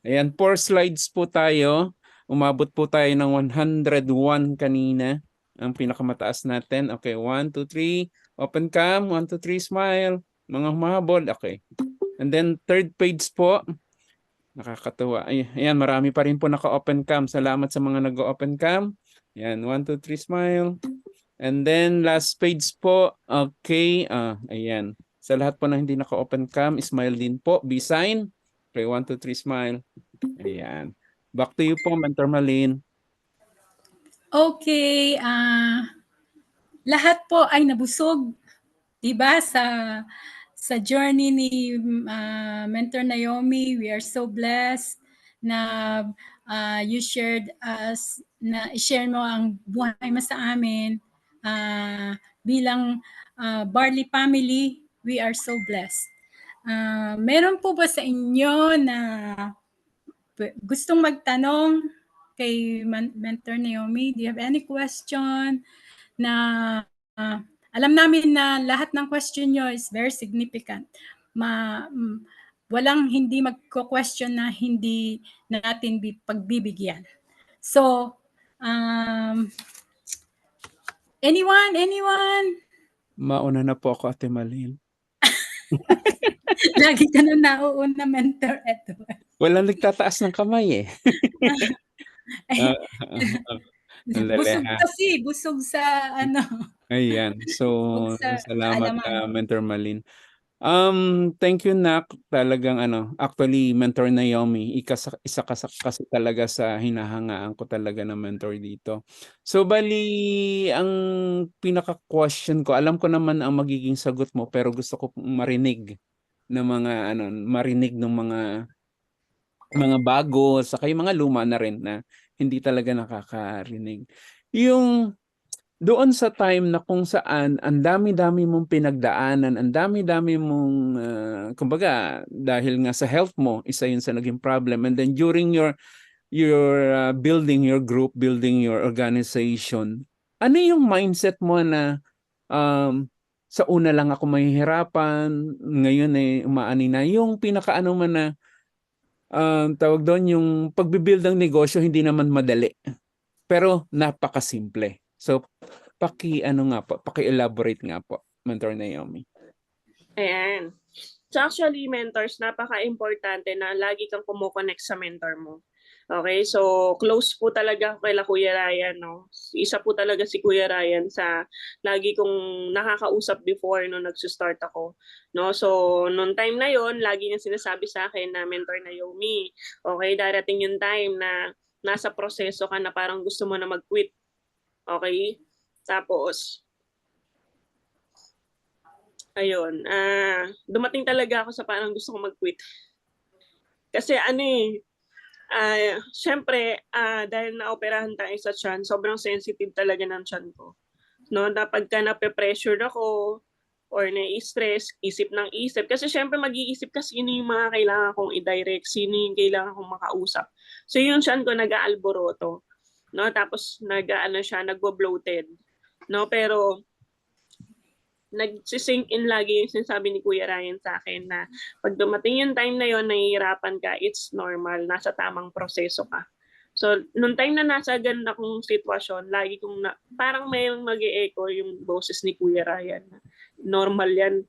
Ayan, 4 slides po tayo. Umabot po tayo ng 101 kanina. Ang pinakamataas natin. Okay, 1, 2, 3. Open cam. 1, 2, 3. Smile. Mga humabol. Okay. And then third page po. Nakakatuwa. Ayan, marami pa rin po naka-open cam. Salamat sa mga nag-open cam. Ayan, 1, 2, 3. Smile. And then last page po. Okay. Ayan. Sa lahat po na hindi naka-open cam, smile din po. B-sign. Okay, 1, 2, 3. Smile. Ayan. Back to you po, Mentor Malin. Okay, lahat po ay nabusog, 'di ba, sa journey ni Mentor Naomi. We are so blessed na you shared us, na i-share mo ang buhay mo sa amin. Bilang Barley family, we are so blessed. Meron po ba sa inyo na gustong magtanong kay Mentor Naomi? Do you have any question na alam namin na lahat ng question nyo is very significant. Walang hindi magko-question na hindi natin pagbibigyan. So, anyone? Mauna na po ako, Ate Malin. Lagi ka na nauuna, Mentor Edward. Walang nagtataas ng kamay eh. Busog sa ano. Ayan. So, Sa salamat kaalaman. Mentor Malin. Thank you, Nak. Talagang actually Mentor Naomi, isa kasi talaga sa hinahangaan ko talaga ng mentor dito. So bali, ang pinaka-question ko, alam ko naman ang magiging sagot mo, pero gusto ko marinig ng mga bago, saka yung mga luma na rin na hindi talaga nakakarinig. Yung doon sa time na kung saan ang dami-dami mong pinagdaanan, ang dami-dami mong, kumbaga, dahil nga sa health mo, isa yun sa naging problem. And then during your building your group, building your organization, ano yung mindset mo na sa una lang ako mahihirapan, ngayon ay umaani na. Yung pinakaano man na, tawag doon, yung pagbibuild ng negosyo, hindi naman madali. Pero napakasimple. So, paki-elaborate nga po, Mentor Naomi. Ayan. So actually, mentors, napaka-importante na lagi kang kumo-connect sa mentor mo. Okay, so close po talaga ako kay Kuya Ryan, no? Isa po talaga si Kuya Ryan sa lagi kong nakakausap before nung nagsi-start ako, no? So noong time na yon, lagi niya sinasabi sa akin na Mentor Naomi, okay, darating yung time na nasa proseso ka na parang gusto mo na mag-quit. Okay? Tapos ayun, dumating talaga ako sa parang gusto ko mag-quit. Kasi syempre, dahil naoperahan tayo sa tiyan, sobrang sensitive talaga ng tiyan ko. No, na pagka nape-pressure ako or na-stress, isip ng isip. Kasi syempre mag-iisip ka sino yung mga kailangan kong i-direct, sino yung kailangan kong makausap. So yung tiyan ko nag-aalboroto. No, tapos nagbo-bloated. No, pero nagsisink in lagi yung sinasabi ni Kuya Ryan sa akin na pag dumating yung time na yon, nahihirapan ka, it's normal, nasa tamang proseso ka. So, nung time na nasa ganun akong sitwasyon, lagi kong parang may mag-e-echo yung boses ni Kuya Ryan. Normal yan,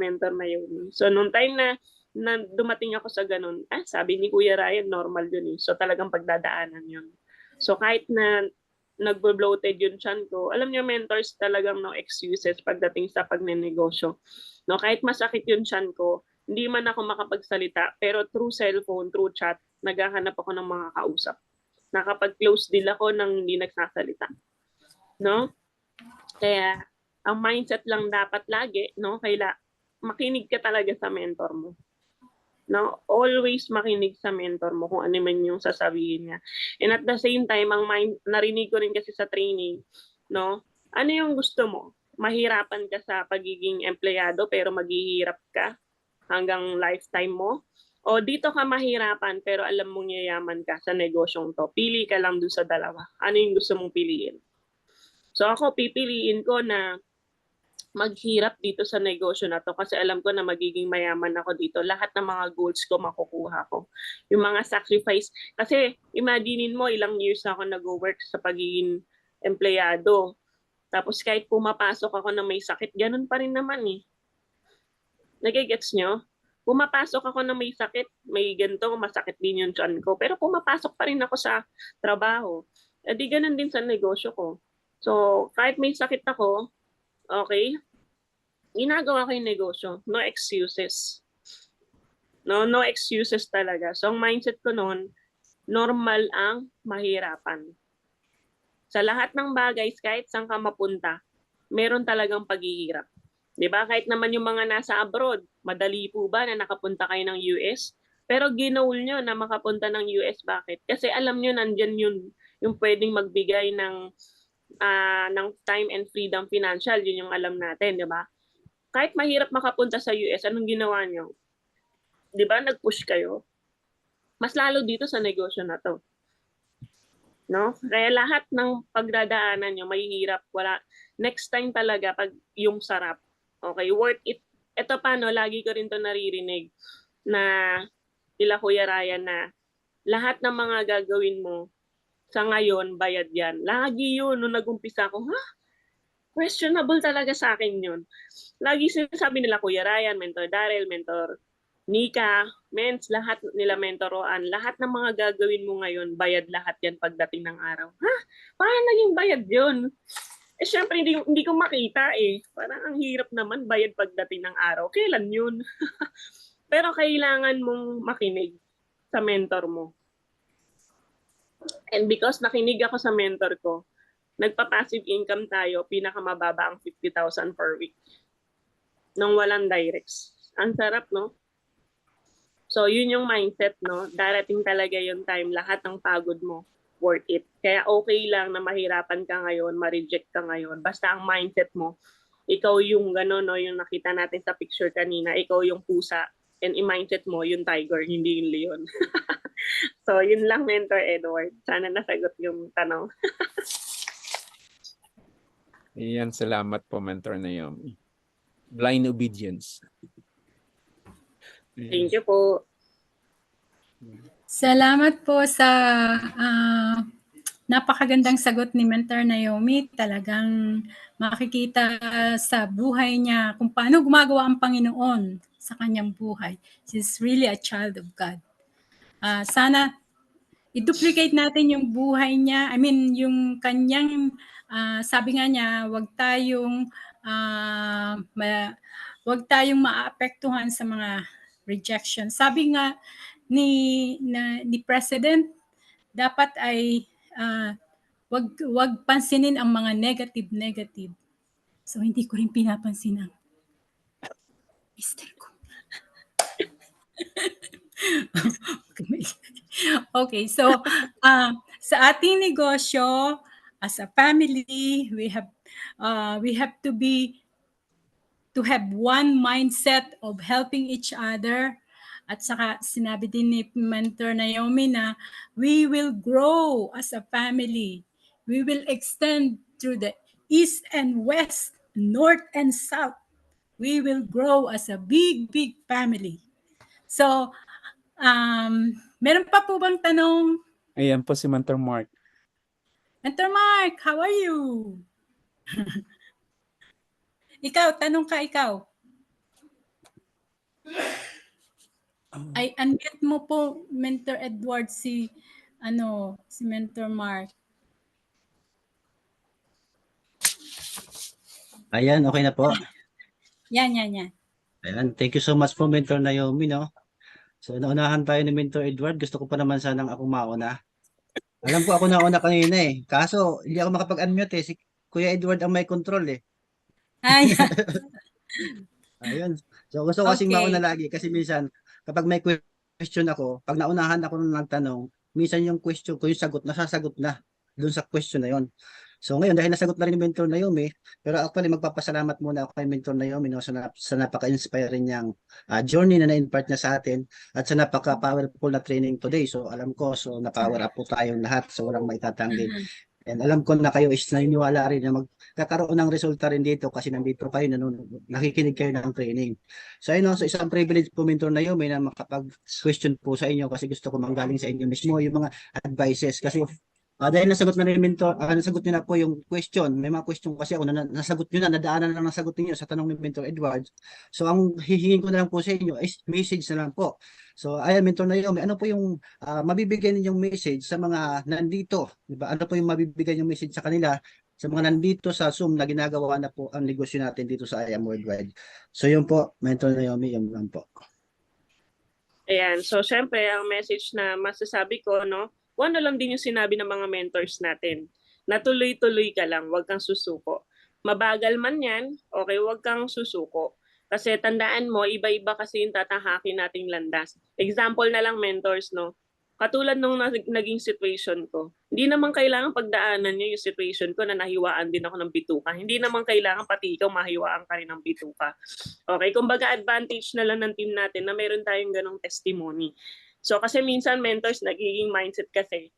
mentor na yun. So, nung time na dumating ako sa ganun, sabi ni Kuya Ryan, normal yun eh. So, talagang pagdadaanan yun. So, kahit na nagbo-bloated yung tiyan ko. Alam niyo, mentors, talagang no excuses pagdating sa pagnenegosyo. No, kahit masakit yung tiyan ko, hindi man ako makapagsalita, pero through cellphone, through chat, naghahanap ako ng mga kausap. Nakapag-close deal ako nang hindi nagsasalita. No? Kaya, ang mindset lang dapat lagi, no, makinig ka talaga sa mentor mo. No, always makinig sa mentor mo kung ano man yung sasabihin niya. And at the same time, narinig ko rin kasi sa training, no? Ano yung gusto mo? Mahirapan ka sa pagiging empleyado pero maghihirap ka hanggang lifetime mo? O dito ka mahirapan pero alam mong yayaman ka sa negosyong to? Pili ka lang dun sa dalawa. Ano yung gusto mong piliin? So ako, pipiliin ko na maghirap dito sa negosyo na to kasi alam ko na magiging mayaman ako dito. Lahat ng mga goals ko makukuha ko. Yung mga sacrifice. Kasi imaginein mo, ilang years na ako nag-work sa pagiging empleyado. Tapos kahit pumapasok ako na may sakit, ganun pa rin naman eh. Nagigets nyo? Pumapasok ako na may sakit, may ganito, masakit din yung tiyan ko. Pero pumapasok pa rin ako sa trabaho. E di ganun din sa negosyo ko. So kahit may sakit ako, okay, ginagawa ko yung negosyo. No excuses. No excuses talaga. So, ang mindset ko noon, normal ang mahirapan. Sa lahat ng bagay, kahit saan ka mapunta, meron talagang paghihirap. Diba? Kahit naman yung mga nasa abroad, madali po ba na nakapunta kayo ng US? Pero ginoal nyo na makapunta ng US. Bakit? Kasi alam nyo nandyan yun, yung pwedeng magbigay ng time and freedom financial. Yun yung alam natin, di ba? Kahit mahirap makapunta sa US, anong ginawa nyo? Di ba? Nag-push kayo. Mas lalo dito sa negosyo na to. No? Kaya lahat ng pagdadaanan nyo, mahihirap. Wala. Next time talaga, pag yung sarap. Okay, worth it. Ito pa, no, lagi ko rin to naririnig na nila Kuya Ryan na lahat ng mga gagawin mo sa ngayon, bayad yan. Lagi yun, nung nag-umpisa ko, questionable talaga sa akin yun. Lagi sinasabi nila Kuya Ryan, Mentor Daryl, Mentor Nika, Mens, lahat nila mentoroan, lahat ng mga gagawin mo ngayon, bayad lahat yan pagdating ng araw. Paano naging bayad yun? Syempre, hindi ko makita eh. Parang ang hirap naman bayad pagdating ng araw. Kailan yun? Pero kailangan mong makinig sa mentor mo. And because nakinig ako sa mentor ko, nagpa-passive income tayo, pinakamababa ang 50,000 per week. Nung walang directs. Ang sarap, no? So, yun yung mindset, no? Darating talaga yung time, lahat ng pagod mo, worth it. Kaya okay lang na mahirapan ka ngayon, ma-reject ka ngayon. Basta ang mindset mo, ikaw yung gano'n, no? Yung nakita natin sa picture kanina, ikaw yung pusa. And i-mindset mo, yung tiger, hindi yung leon. So, yun lang, Mentor Edward. Sana nasagot yung tanong. Ayan, salamat po, Mentor Naomi. Blind obedience. Thank you po. Salamat po sa napakagandang sagot ni Mentor Naomi. Talagang makikita sa buhay niya kung paano gumagawa ang Panginoon sa kanyang buhay. She's really a child of God. Sana i-duplicate natin yung buhay niya. I mean, yung kanyang, sabi nga niya, wag tayong maapektuhan sa mga rejection. Sabi nga ni President, dapat ay wag pansinin ang mga negative. So, hindi ko rin pinapansin ang mister ko. Okay, so sa ating negosyo, as a family, we have to have one mindset of helping each other. At saka sinabi din ni Mentor Naomi na we will grow as a family. We will extend through the east and west, north and south. We will grow as a big family. So, meron pa po bang tanong? Ayan po si Mentor Mark. Mentor Mark, how are you? Ikaw, tanong ka ikaw. Ay, unmute mo po, Mentor Edward, si Mentor Mark. Ayan, okay na po. Yan. Ayan, thank you so much po, Mentor Naomi, no? So, naunahan tayo ni Mentor Edward. Gusto ko pa naman sanang ako mauna. Alam ko ako nauna kanina eh. Kaso, hindi ako makapag-unmute eh. Si Kuya Edward ang may control eh. Ay, Ayun. So, gusto ko kasing Okay. mauna lagi kasi minsan, kapag may question ako, pag naunahan ako nung nagtanong, minsan yung question ko, yung sagot, nasasagot na dun sa question na yon. So ngayon, dahil nasagot na rin ni Mentor Naomi, pero actually magpapasalamat muna ako kay Mentor Naomi, no, sa napaka-inspiring niyang journey na na-impart niya sa atin at sa napaka-powerful na training today. So alam ko, so na-power up po tayong lahat, so walang maitatanggi. And alam ko na kayo is naniniwala rin na magkakaroon ng resulta rin dito kasi nandito kayo, nakikinig kayo ng training. So ayun, so isang privilege po, Mentor Naomi, na makapag-question po sa inyo kasi gusto ko manggaling sa inyo mismo yung mga advices. Kasi dahil nasagot na rin Mentor, nasagot niyo na po yung question. May mga question kasi ako na nasagot niyo na, nadaanan na lang nasagot niyo sa tanong ni Mentor Edward. So ang hihingin ko na lang po sa inyo is message na lang po. So ayan, Mentor Naomi, ano po yung mabibigay ninyong message sa mga nandito? Diba? Ano po yung mabibigay ninyong message sa kanila, sa mga nandito sa Zoom na ginagawa na po ang negosyo natin dito sa I Am Worldwide? So yun po, Mentor Naomi, yun lang po. Ayan. So, syempre, ang message na masasabi ko, no, ano lang din yung sinabi ng mga mentors natin. Natuloy-tuloy ka lang, huwag kang susuko. Mabagal man yan, okay, huwag kang susuko. Kasi tandaan mo, iba-iba kasi yung tatahakin nating landas. Example na lang mentors, no? Katulad nung naging situation ko, hindi naman kailangan pagdaanan niyo yung situation ko na nahiwaan din ako ng bituka. Hindi naman kailangan pati ikaw mahiwaan ka rin ng bituka. Okay, kumbaga advantage na lang ng team natin na meron tayong ganong testimony. So kasi minsan mentors, nagiging mindset kasi,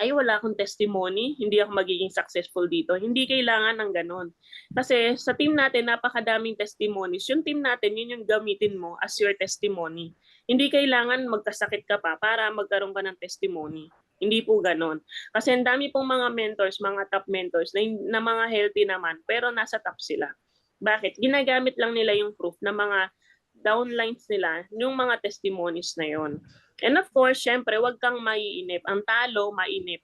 ay wala akong testimony, hindi ako magiging successful dito. Hindi kailangan ng ganon. Kasi sa team natin, napakadaming testimonies. Yung team natin, yun yung gamitin mo as your testimony. Hindi kailangan magkasakit ka pa para magkaroon ka ng testimony. Hindi po ganon. Kasi ang dami pong mga mentors, mga top mentors na mga healthy naman, pero nasa top sila. Bakit? Ginagamit lang nila yung proof na mga downlines nila, yung mga testimonies na yon. And of course, syempre, wag kang maiinip. Ang talo, mainip.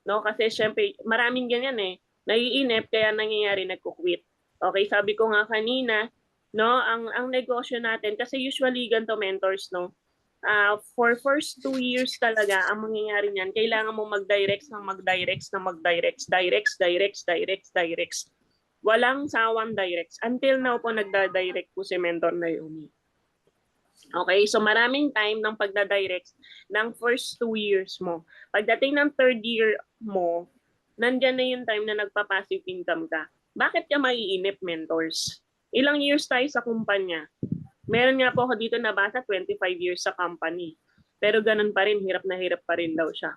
No? Kasi syempre, maraming ganyan eh. Naiinip, kaya nangyayari, nagkukwit. Okay, sabi ko nga kanina, no, ang negosyo natin, kasi usually ganito mentors, no, for first 2 years talaga, ang mangyayari niyan, kailangan mo mag-directs. Walang sawang directs. Until now po, nagda-direct po si Mentor Naomi. Okay, so maraming time ng pagda-direct ng first 2 years mo. Pagdating ng third year mo, nandyan na yung time na nagpa-passive income ka. Bakit ka maiinip, mentors? Ilang years tayo sa kumpanya? Meron nga po ako dito nabasa 25 years sa company. Pero ganun pa rin, hirap na hirap pa rin daw siya.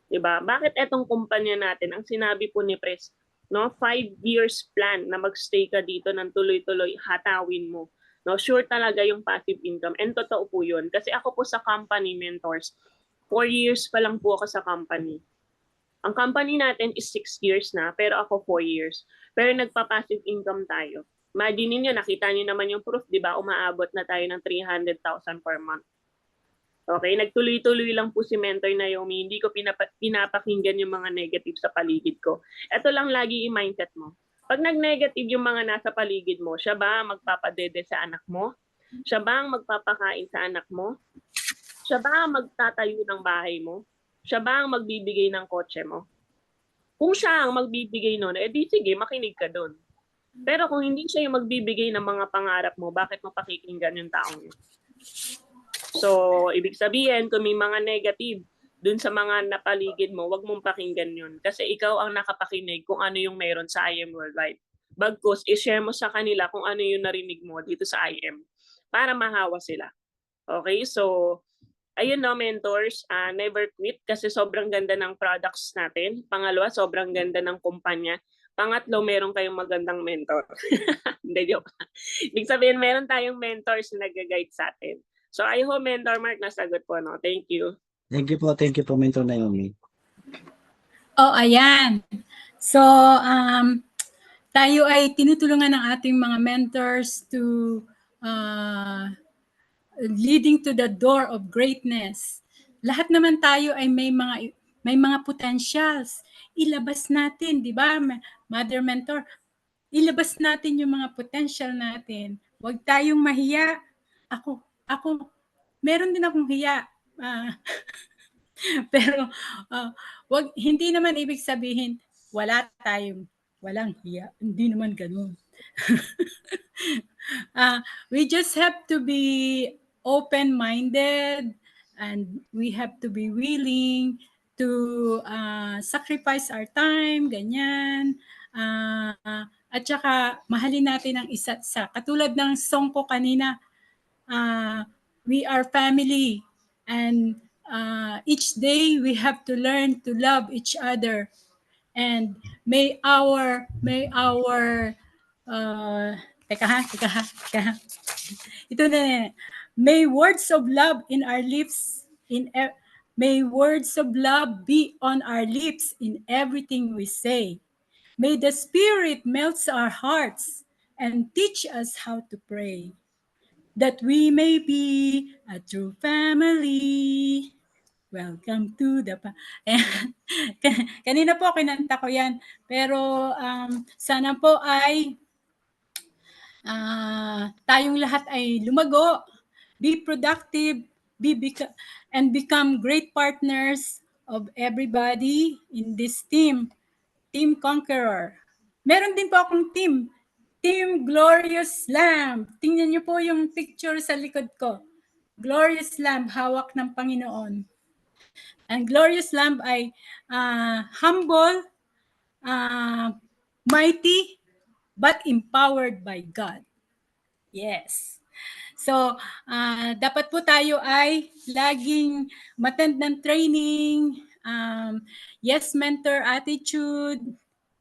Diba? Bakit etong kumpanya natin, ang sinabi po ni Pres, no, 5 years plan na magstay ka dito ng tuloy-tuloy, hatawin mo. No, sure talaga yung passive income. And totoo po yun. Kasi ako po sa company, mentors, 4 years pa lang po ako sa company. Ang company natin is 6 years na, pero ako 4 years. Pero nagpa-passive income tayo. Imagine niyo, nakita niyo naman yung proof, di ba? Umaabot na tayo ng 300,000 per month. Okay, nagtuloy-tuloy lang po si Mentor Naomi. Hindi ko pinapakinggan yung mga negative sa paligid ko. Ito lang lagi i-mindset mo. Pag nag-negative yung mga nasa paligid mo, siya ba ang magpapadede sa anak mo? Siya ba ang magpapakain sa anak mo? Siya ba ang magtatayo ng bahay mo? Siya ba ang magbibigay ng kotse mo? Kung siya ang magbibigay nun, edi sige, makinig ka dun. Pero kung hindi siya yung magbibigay ng mga pangarap mo, bakit mo pakikinggan yung taong yun? So, ibig sabihin, kung may mga negative dun sa mga napaligid mo, wag mong pakinggan yun. Kasi ikaw ang nakapakinig kung ano yung meron sa IM Worldwide. Bagkus, i-share mo sa kanila kung ano yung narinig mo dito sa IM para mahawa sila. Okay, so ayun no, mentors, never quit kasi sobrang ganda ng products natin. Pangalawa, sobrang ganda ng kumpanya. Pangatlo, meron kayong magandang mentor. Hindi, joke. Ibig sabihin, meron tayong mentors na nag-guide sa atin. So I hope, Mentor Mark, nasagot po. No? Thank you. Thank you po, Mentor Naomi. Oh, ayan. So, tayo ay tinutulungan ng ating mga mentors to leading to the door of greatness. Lahat naman tayo ay may mga potentials. Ilabas natin, di ba? Mother Mentor, ilabas natin yung mga potential natin. Huwag tayong mahiya. Ako, meron din akong hiya. Pero hindi naman ibig sabihin walang hiya. Hindi naman ganun. We just have to be open-minded and we have to be willing to sacrifice our time, ganyan. At saka mahalin natin ang isa't isa. Katulad ng song ko kanina, we are family and each day we have to learn to love each other, and may our teka ha. Ito na, may words of love in our lips may words of love be on our lips in everything we say. May the Spirit melts our hearts and teach us how to pray, that we may be a true family. Welcome to the kanina po kinanta ko yan, pero sana po ay tayong lahat ay lumago, be productive, and become great partners of everybody in this Team Conqueror. Meron din po akong team Team Glorious Lamb. Tingnan niyo po yung picture sa likod ko. Glorious Lamb, hawak ng Panginoon. Ang Glorious Lamb ay humble, mighty, but empowered by God. Yes. So, dapat po tayo ay laging matend ng training, yes mentor attitude.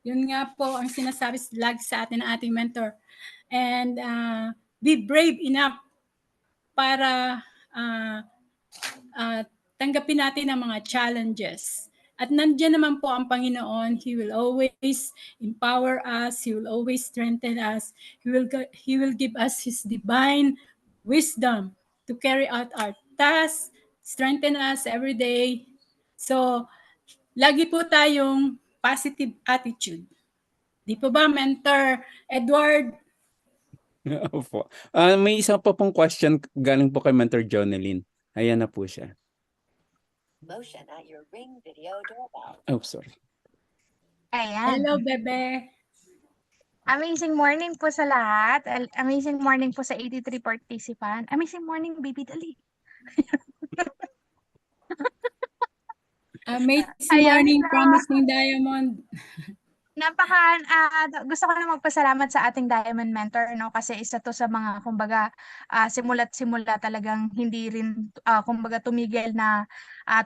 Yun nga po ang sinasabi lagi sa atin ng ating mentor. And be brave enough para tanggapin natin ang mga challenges. At nandiyan naman po ang Panginoon. He will always empower us. He will always strengthen us. He will give us His divine wisdom to carry out our tasks, strengthen us every day. So, lagi po tayong positive attitude. Di po ba, Mentor Edward? Opo. May isa pa pong question galing po kay Mentor Jonelyn. Ayan na po siya. Motion at your Ring Video doorbell. Oh, sorry. Ayan. Hello, bebe. Amazing morning po sa lahat. Amazing morning po sa 83 participant. Amazing morning, baby. Dali. Amazing Ayan morning, na. Promising Diamond. Gusto ko na magpasalamat sa ating Diamond Mentor, no? Kasi isa to sa mga, kumbaga, simula't simula talagang hindi rin, kumbaga, tumigil na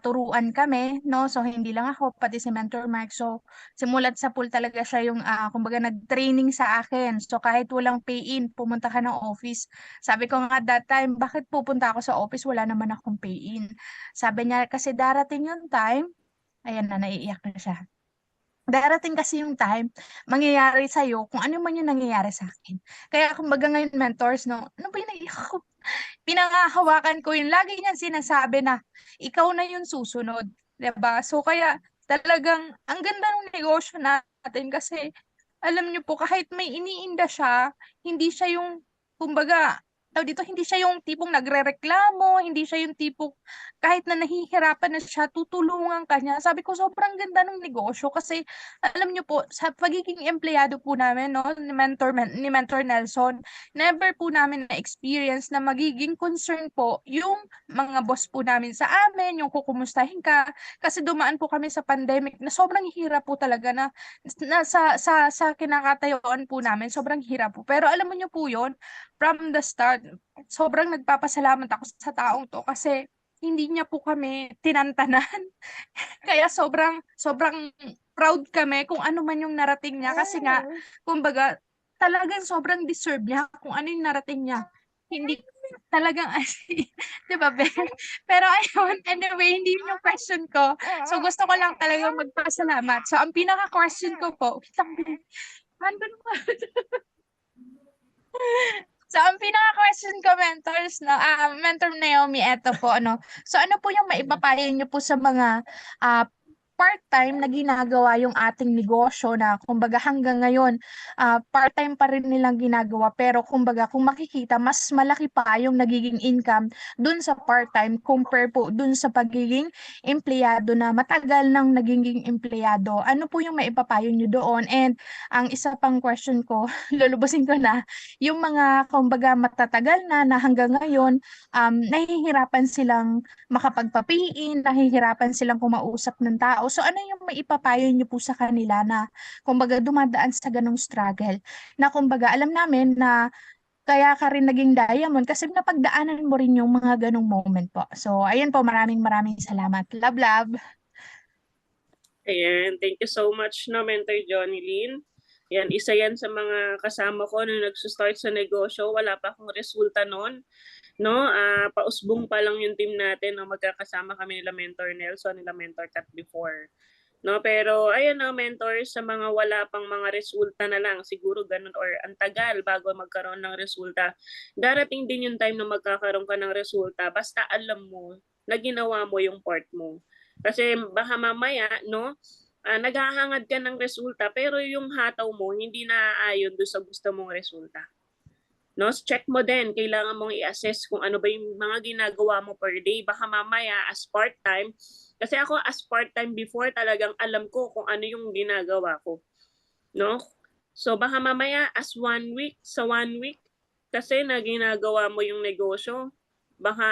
turuan kami, no? So, hindi lang ako, pati si Mentor Mark. So, simulat sa pool talaga siya yung, kumbaga, nag-training sa akin. So, kahit walang pay-in, pumunta ka ng office. Sabi ko nga that time, bakit pupunta ako sa office? Wala naman akong pay-in. Sabi niya, kasi darating yung time, ayan na, naiiyak na siya. Darating kasi yung time, mangyayari sa'yo kung ano man yung nangyayari sa akin. Kaya kumbaga ngayon, mentors, no, ano ba yung naiiyak ko? Pinangahawakan ko yun. Lagi niyan sinasabi na, ikaw na yung susunod. Diba? So kaya talagang, ang ganda ng negosyo natin kasi, alam niyo po, kahit may iniinda siya, hindi siya yung, kumbaga, dito, hindi siya yung tipong nagrereklamo, hindi siya yung tipong kahit na nahihirapan na siya, tutulungan ka niya. Sabi ko, sobrang ganda ng negosyo kasi alam niyo po, sa pagiging empleyado po namin, no, ni Mentor Nelson, never po namin na-experience na magiging concern po yung mga boss po namin sa amin, yung kukumustahin ka. Kasi dumaan po kami sa pandemic na sobrang hirap po talaga na sa kinakatayuan po namin, sobrang hirap po. Pero alam mo niyo po yun, from the start, sobrang nagpapasalamat ako sa taong to kasi hindi niya po kami tinantanan. Kaya sobrang proud kami kung ano man yung narating niya kasi nga, kumbaga, talagang sobrang deserve niya kung ano yung narating niya. Hindi talagang, di ba, Ben? Pero ayun, anyway, hindi yung question ko. So, gusto ko lang talaga magpasalamat. So, ang pinaka-question ko po, So, ang pinaka-question ko, mentors, no, Mentor Naomi, eto po, ano. So, ano po yung maipapayo niyo po sa mga part-time na ginagawa yung ating negosyo na, kumbaga, hanggang ngayon, part-time pa rin nilang ginagawa. Pero, kumbaga, kung makikita, mas malaki pa yung nagiging income dun sa part-time compare po dun sa pagiging empleyado na matagal nang nagiging empleyado. Ano po yung maipapayo niyo doon? And, ang isa pang question ko, lulubusin ko na, yung mga, kumbaga, matatagal na hanggang ngayon, nahihirapan silang makapagpapiin, nahihirapan silang kumausap ng tao. So ano yung maipapayo niyo po sa kanila na, kumbaga, dumadaan sa ganong struggle? Na, kumbaga, alam namin na kaya ka rin naging diamond kasi napagdaanan mo rin yung mga ganong moment po. So ayun po, maraming salamat. Love, love. Ayan, thank you so much, no, Mentor Jonelyn. Yan, isa yan sa mga kasama ko nung nagsusstart sa negosyo. Wala pa akong resulta noon. No, pausbong pa lang yung team natin, no, magkakasama kami nila Mentor Nelson, nila Mentor Kat before. No, pero ayun na, mentors, sa mga wala pang mga resulta na lang, siguro ganun or ang tagal bago magkaroon ng resulta. Darating din yung time na magkakaroon ka ng resulta basta alam mo na ginawa mo yung part mo. Kasi baka mamaya, no, naghahangad ka ng resulta pero yung hataw mo hindi naaayon doon sa gusto mong resulta. No, check mo din, kailangan mong i-assess kung ano ba yung mga ginagawa mo per day. Baka mamaya as part-time, kasi ako as part-time before talagang alam ko kung ano yung ginagawa ko. No? So baka mamaya as 1 week, sa 1 week, kasi na ginagawa mo yung negosyo, baka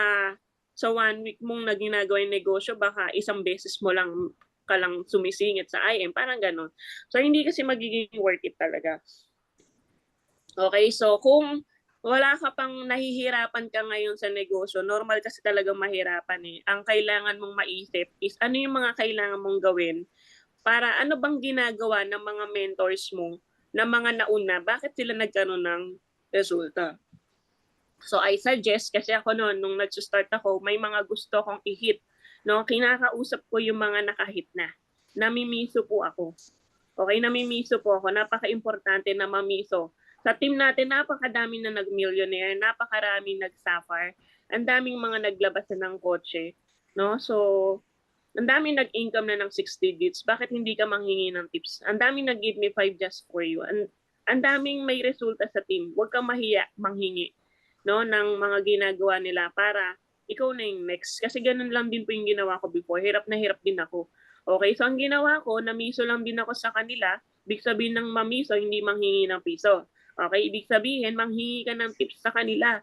sa 1 week mong na ginagawa yung negosyo, baka isang beses mo lang ka lang sumisingit sa IM, parang ganon. So hindi kasi magiging worth it talaga. Okay, so kung wala ka pang nahihirapan ka ngayon sa negosyo, normal kasi talagang mahirapan eh. Ang kailangan mong maisip is ano yung mga kailangan mong gawin para ano bang ginagawa ng mga mentors mo na mga nauna, bakit sila nagkaroon ng resulta. So I suggest, kasi ako noon, nung nag-start ako, may mga gusto kong i-hit. No? Kinakausap ko yung mga nakahit na. Namimiso po ako. Okay, namimiso po ako. Napaka-importante na mamiso. Sa team natin, napakadami na nag-millionaire, napakarami nag-sapphire, ang daming mga naglabas na ng kotse. No? So, ang dami nag-income na ng 6 digits. Bakit hindi ka manghingi ng tips? Ang dami nag-give me 5 just for you. Ang daming may resulta sa team. Huwag kang mahiya manghingi, no, ng mga ginagawa nila para ikaw na yung next. Kasi ganun lang din po yung ginawa ko before. Hirap na hirap din ako. Okay, so ang ginawa ko, namiso lang din ako sa kanila. Ibig sabihin ng mamiso, hindi manghingi ng piso. Okay, ibig sabihin, manghingi ka ng tips sa kanila.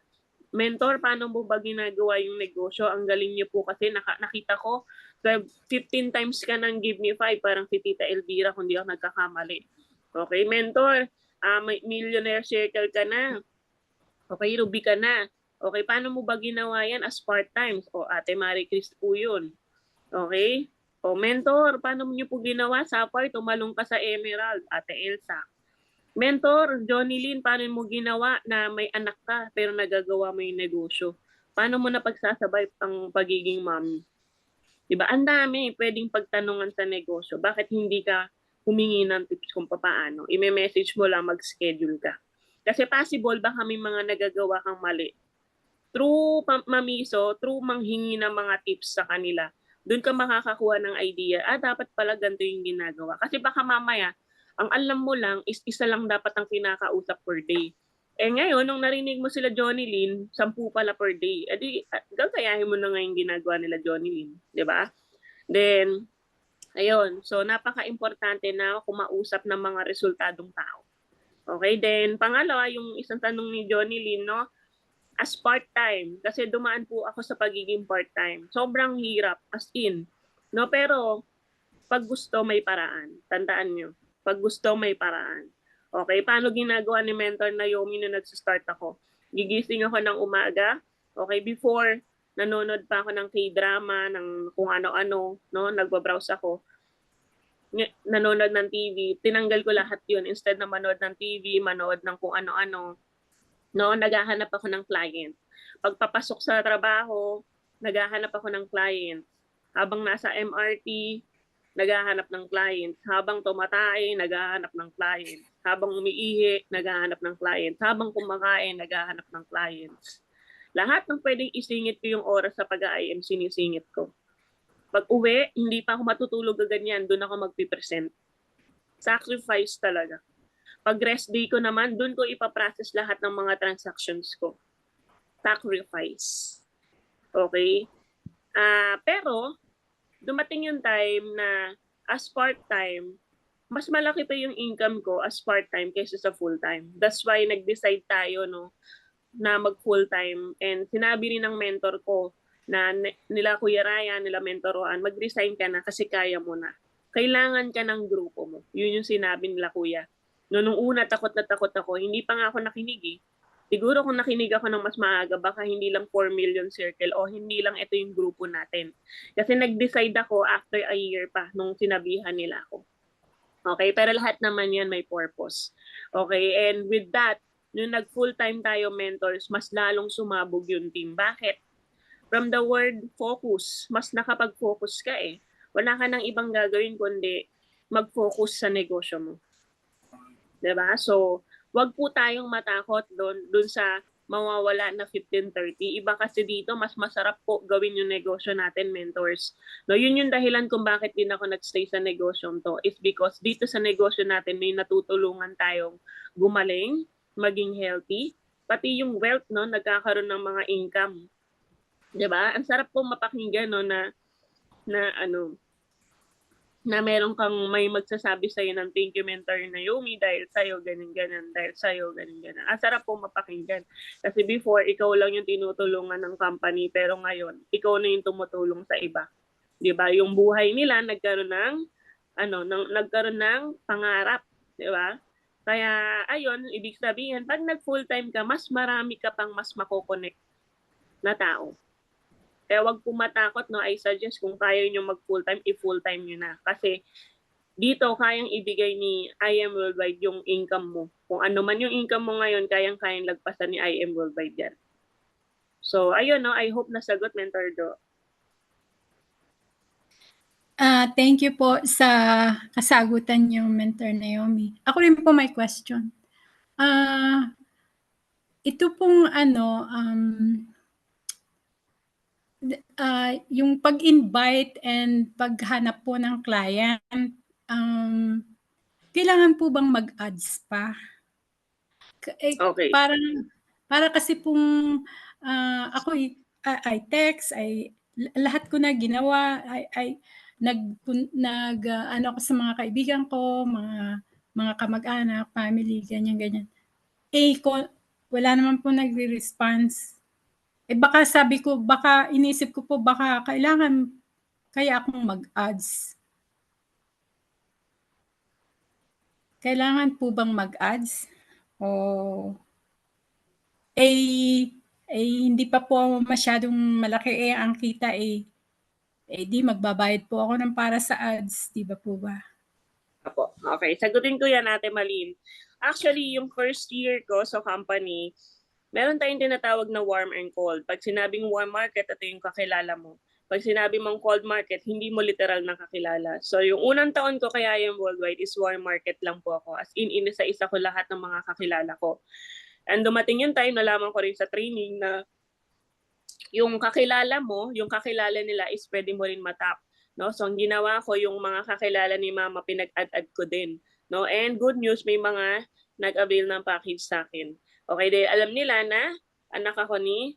Mentor, paano mo ba ginagawa yung negosyo? Ang galing niyo po kasi nakita ko 15 times ka nang give me 5, parang si Tita Elvira kung di ako nagkakamali. Okay, mentor, may millionaire circle ka na. Okay, Ruby ka na. Okay, paano mo ba ginawa yan as part-time? O Ate Marie Chris po yun. Okay? O mentor, paano niyo po ginawa? Sapphire, tumalong ka sa Emerald, Ate Elsa. Mentor, Johnny Lynn, paano mo ginawa na may anak ka pero nagagawa mo yung negosyo? Paano mo napagsasabay ang pagiging mom? Diba? Ang dami pwedeng pagtanungan sa negosyo. Bakit hindi ka humingi ng tips kung paano? I-message mo lang, mag-schedule ka. Kasi possible baka may mga nagagawa kang mali. Through mamiso, through manghingi ng mga tips sa kanila, doon ka makakakuha ng idea, dapat pala ganito yung ginagawa. Kasi baka mamaya, ang alam mo lang is isa lang dapat ang kinakausap per day. Eh ngayon, nung narinig mo sila Johnny Lynn, 10 pala per day. Edi, gagayahin mo na ngayon ginagawa nila Johnny Lynn. Diba? Then, ayun. So, napaka-importante na kumausap ng mga resultadong tao. Okay, then pangalawa, yung isang tanong ni Johnny Lynn, no? As part-time, kasi dumaan po ako sa pagiging part-time. Sobrang hirap, as in. No? Pero, pag gusto, may paraan. Tandaan nyo. Pag gusto, may paraan. Okay, paano ginagawa ni Mentor Naomi nung nag-start ako? Gigising ako ng umaga. Okay, before, nanonood pa ako ng K-drama, ng kung ano-ano, no? Nagbabrowse ako. Nanonood ng TV. Tinanggal ko lahat yun. Instead na manood ng TV, manood ng kung ano-ano. No, naghahanap ako ng client. Pagpapasok sa trabaho, naghahanap ako ng client. Habang nasa MRT, naghahanap ng client. Habang tumatay, naghahanap ng client. Habang umiihi, naghahanap ng client. Habang kumakain, naghahanap ng clients. Lahat ng pwedeng isingit ko yung oras sa pag-IM, sinisingit ko. Pag uwi, hindi pa ako matutulog agad yan. Doon ako magpipresent. Sacrifice talaga. Pag rest day ko naman, doon ko ipaprocess lahat ng mga transactions ko. Sacrifice. Okay? Pero, dumating yung time na as part-time, mas malaki pa yung income ko as part-time kaysa sa full-time. That's why nag-decide tayo, no, na mag-full-time. And sinabi rin ng mentor ko na nila Kuya Ryan, nila Mentor Roan, mag-resign ka na kasi kaya mo na. Kailangan ka ng grupo mo. Yun yung sinabi nila Kuya. Nung una, takot na takot ako. Hindi pa nga ako nakinig eh. Siguro kung nakinig ako ng mas maaga, baka hindi lang 4 million circle o hindi lang ito yung grupo natin. Kasi nag-decide ako after a year pa nung sinabihan nila ako. Okay, pero lahat naman yan may purpose. Okay, and with that, nung nag-full-time tayo mentors, mas lalong sumabog yung team. Bakit? From the word focus, mas nakapag-focus ka eh. Wala ka nang ibang gagawin kundi mag-focus sa negosyo mo. Diba? So, wag po tayong matakot doon sa mawawala na 15-30. Iba kasi dito, mas masarap po gawin yung negosyo natin, mentors. No, yun yung dahilan kung bakit din ako nagstay sa negosyo to is because dito sa negosyo natin may natutulungan tayong gumaling, maging healthy, pati yung wealth, no, nagkakaroon ng mga income. 'Di ba? Ang sarap po mapakinggan, no, na na meron kang may magsasabi sa'yo ng thank you Mentor Naomi dahil sa'yo ganyan-ganyan, dahil sa'yo ganyan-ganyan. Ang sarap po mapakinggan. Kasi before, ikaw lang yung tinutulungan ng company, pero ngayon, ikaw na yung tumutulong sa iba. 'Di ba? Yung buhay nila nagkaroon ng nagkaroon ng pangarap, 'di ba? Kaya ayun, ibig sabihin pag nag full-time ka, mas marami ka pang mas mako-connect na tao. Kaya wag po matakot, no? I suggest kung kaya niyo mag full-time, i-full-time niyo na. Kasi dito, kayang ibigay ni IM Worldwide yung income mo. Kung ano man yung income mo ngayon, kayang lagpasan ni IM Worldwide yan. So, ayun, no? I hope nasagot, Mentor Do. Thank you po sa kasagutan niyo, Mentor Naomi. Ako rin po may question. Ito pong yung pag-invite and paghanap po ng client, kailangan po bang mag-ads pa? Okay. Para kasi pong ako I text, lahat ko na ginawa, ano ako sa mga kaibigan ko, mga kamag-anak, family, ganyan. Wala naman po nagre-response. Baka inisip ko po, baka kailangan kaya akong mag-ads. Kailangan po bang mag-ads? O hindi pa po masyadong malaki ang kita di magbabayad po ako ng para sa ads, di ba po ba? Apo. Okay, sagutin ko yan, Ate Malin. Actually, yung first year ko sa company, meron tayong tinatawag na warm and cold. Pag sinabing warm market, ito yung kakilala mo. Pag sinabi mong cold market, hindi mo literal nakakilala. So yung unang taon ko kaya yung worldwide is warm market lang po ako. As in, inisa-isa ko lahat ng mga kakilala ko. And dumating yung time, nalaman ko rin sa training na yung kakilala mo, yung kakilala nila is pwede mo rin matap. No? So ang ginawa ko, yung mga kakilala ni Mama, pinag-add ko din. No? And good news, may mga nag-avail ng package sa akin. Okay, dahil alam nila na anak ako ni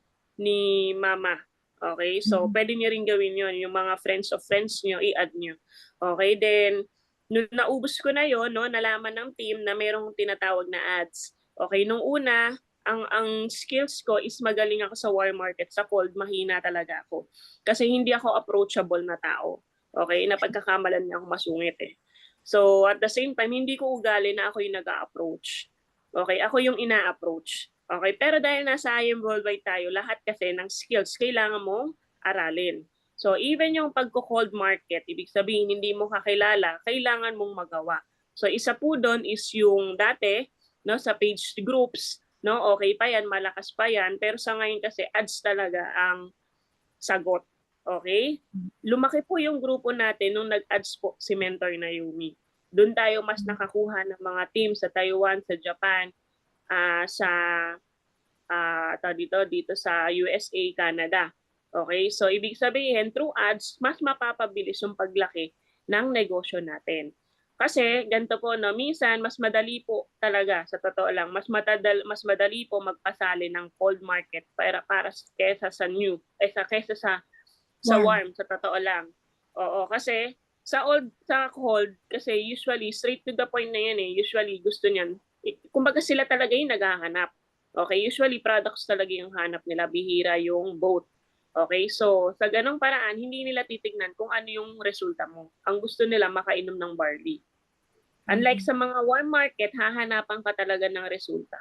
Mama. Okay, so pwede nyo rin gawin yon, yung mga friends of friends nyo, i-add nyo. Okay, then nung naubos ko na yon, no, nalaman ng team na merong tinatawag na ads. Okay, nung una, ang skills ko is magaling ako sa warm market, sa cold, mahina talaga ako. Kasi hindi ako approachable na tao. Okay, napagkakamalan niya ako masungit eh. So at the same time, hindi ko ugali na ako yung nag-a-approach. Okay, ako yung ina-approach. Okay, pero dahil nasa IM Worldwide tayo, lahat kasi ng skills kailangan mong aralin. So even yung pagko-cold market, ibig sabihin hindi mo kakilala, kailangan mong magawa. So isa po doon is yung dati, no, sa page groups, no, okay pa yan, malakas pa yan, pero sa ngayon kasi ads talaga ang sagot. Okay? Lumaki po yung grupo natin nung nag-ads po si Mentor Naomi. Doon tayo mas nakakuha ng mga team sa Taiwan, sa Japan, dito sa USA, Canada. Okay? So ibig sabihin, through ads, mas mapapabilis yung paglaki ng negosyo natin. Kasi ganito po, no, minsan mas madali po talaga, sa totoo lang, mas madali po magpasali ng cold market para kesa sa new, kesa sa warm, sa totoo lang. Oo, kasi sa cold, kasi usually straight to the point na yan eh. Usually gusto niyan, kumbaga sila talaga yung naghahanap. Okay, usually products talaga yung hanap nila, bihira yung both. Okay, so sa ganong paraan, hindi nila titignan kung ano yung resulta mo. Ang gusto nila, makainom ng barley. Unlike sa mga warm market, hahanapan ka talaga ng resulta.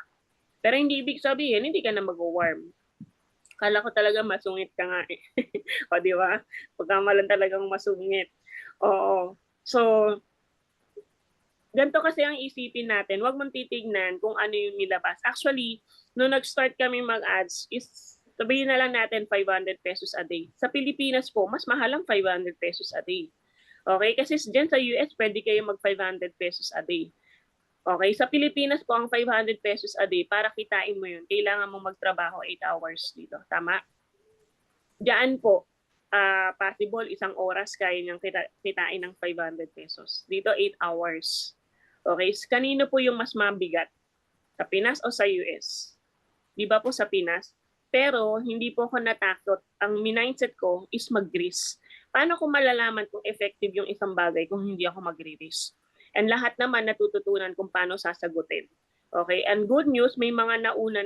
Pero hindi ibig sabihin, hindi ka na mag-warm. Kala ko talaga masungit ka nga eh. O di ba? Pagkamalan talagang masungit. Oo. So, ganito kasi ang isipin natin. Huwag mong titignan kung ano yung nilabas. Actually, nung nag-start kami mag-ads, is sabihin na lang natin 500 pesos a day. Sa Pilipinas po, mas mahal ang 500 pesos a day. Okay? Kasi dyan sa US, pwede kayo mag 500 pesos a day. Okay? Sa Pilipinas po, ang 500 pesos a day, para kitain mo yun, kailangan mo magtrabaho 8 hours dito. Tama? Diyan po, possible isang oras kaya niyang kitain ng 500 pesos. Dito 8 hours. Okay? Kanino po yung mas mabigat? Sa Pinas o sa US? Di ba po sa Pinas? Pero hindi po ako natakot. Ang mindset ko is mag-risk. paano ko malalaman kung effective yung isang bagay kung hindi ako magre-risk? And lahat naman natututunan kung paano sasagutin. Okay? And good news, may mga nauna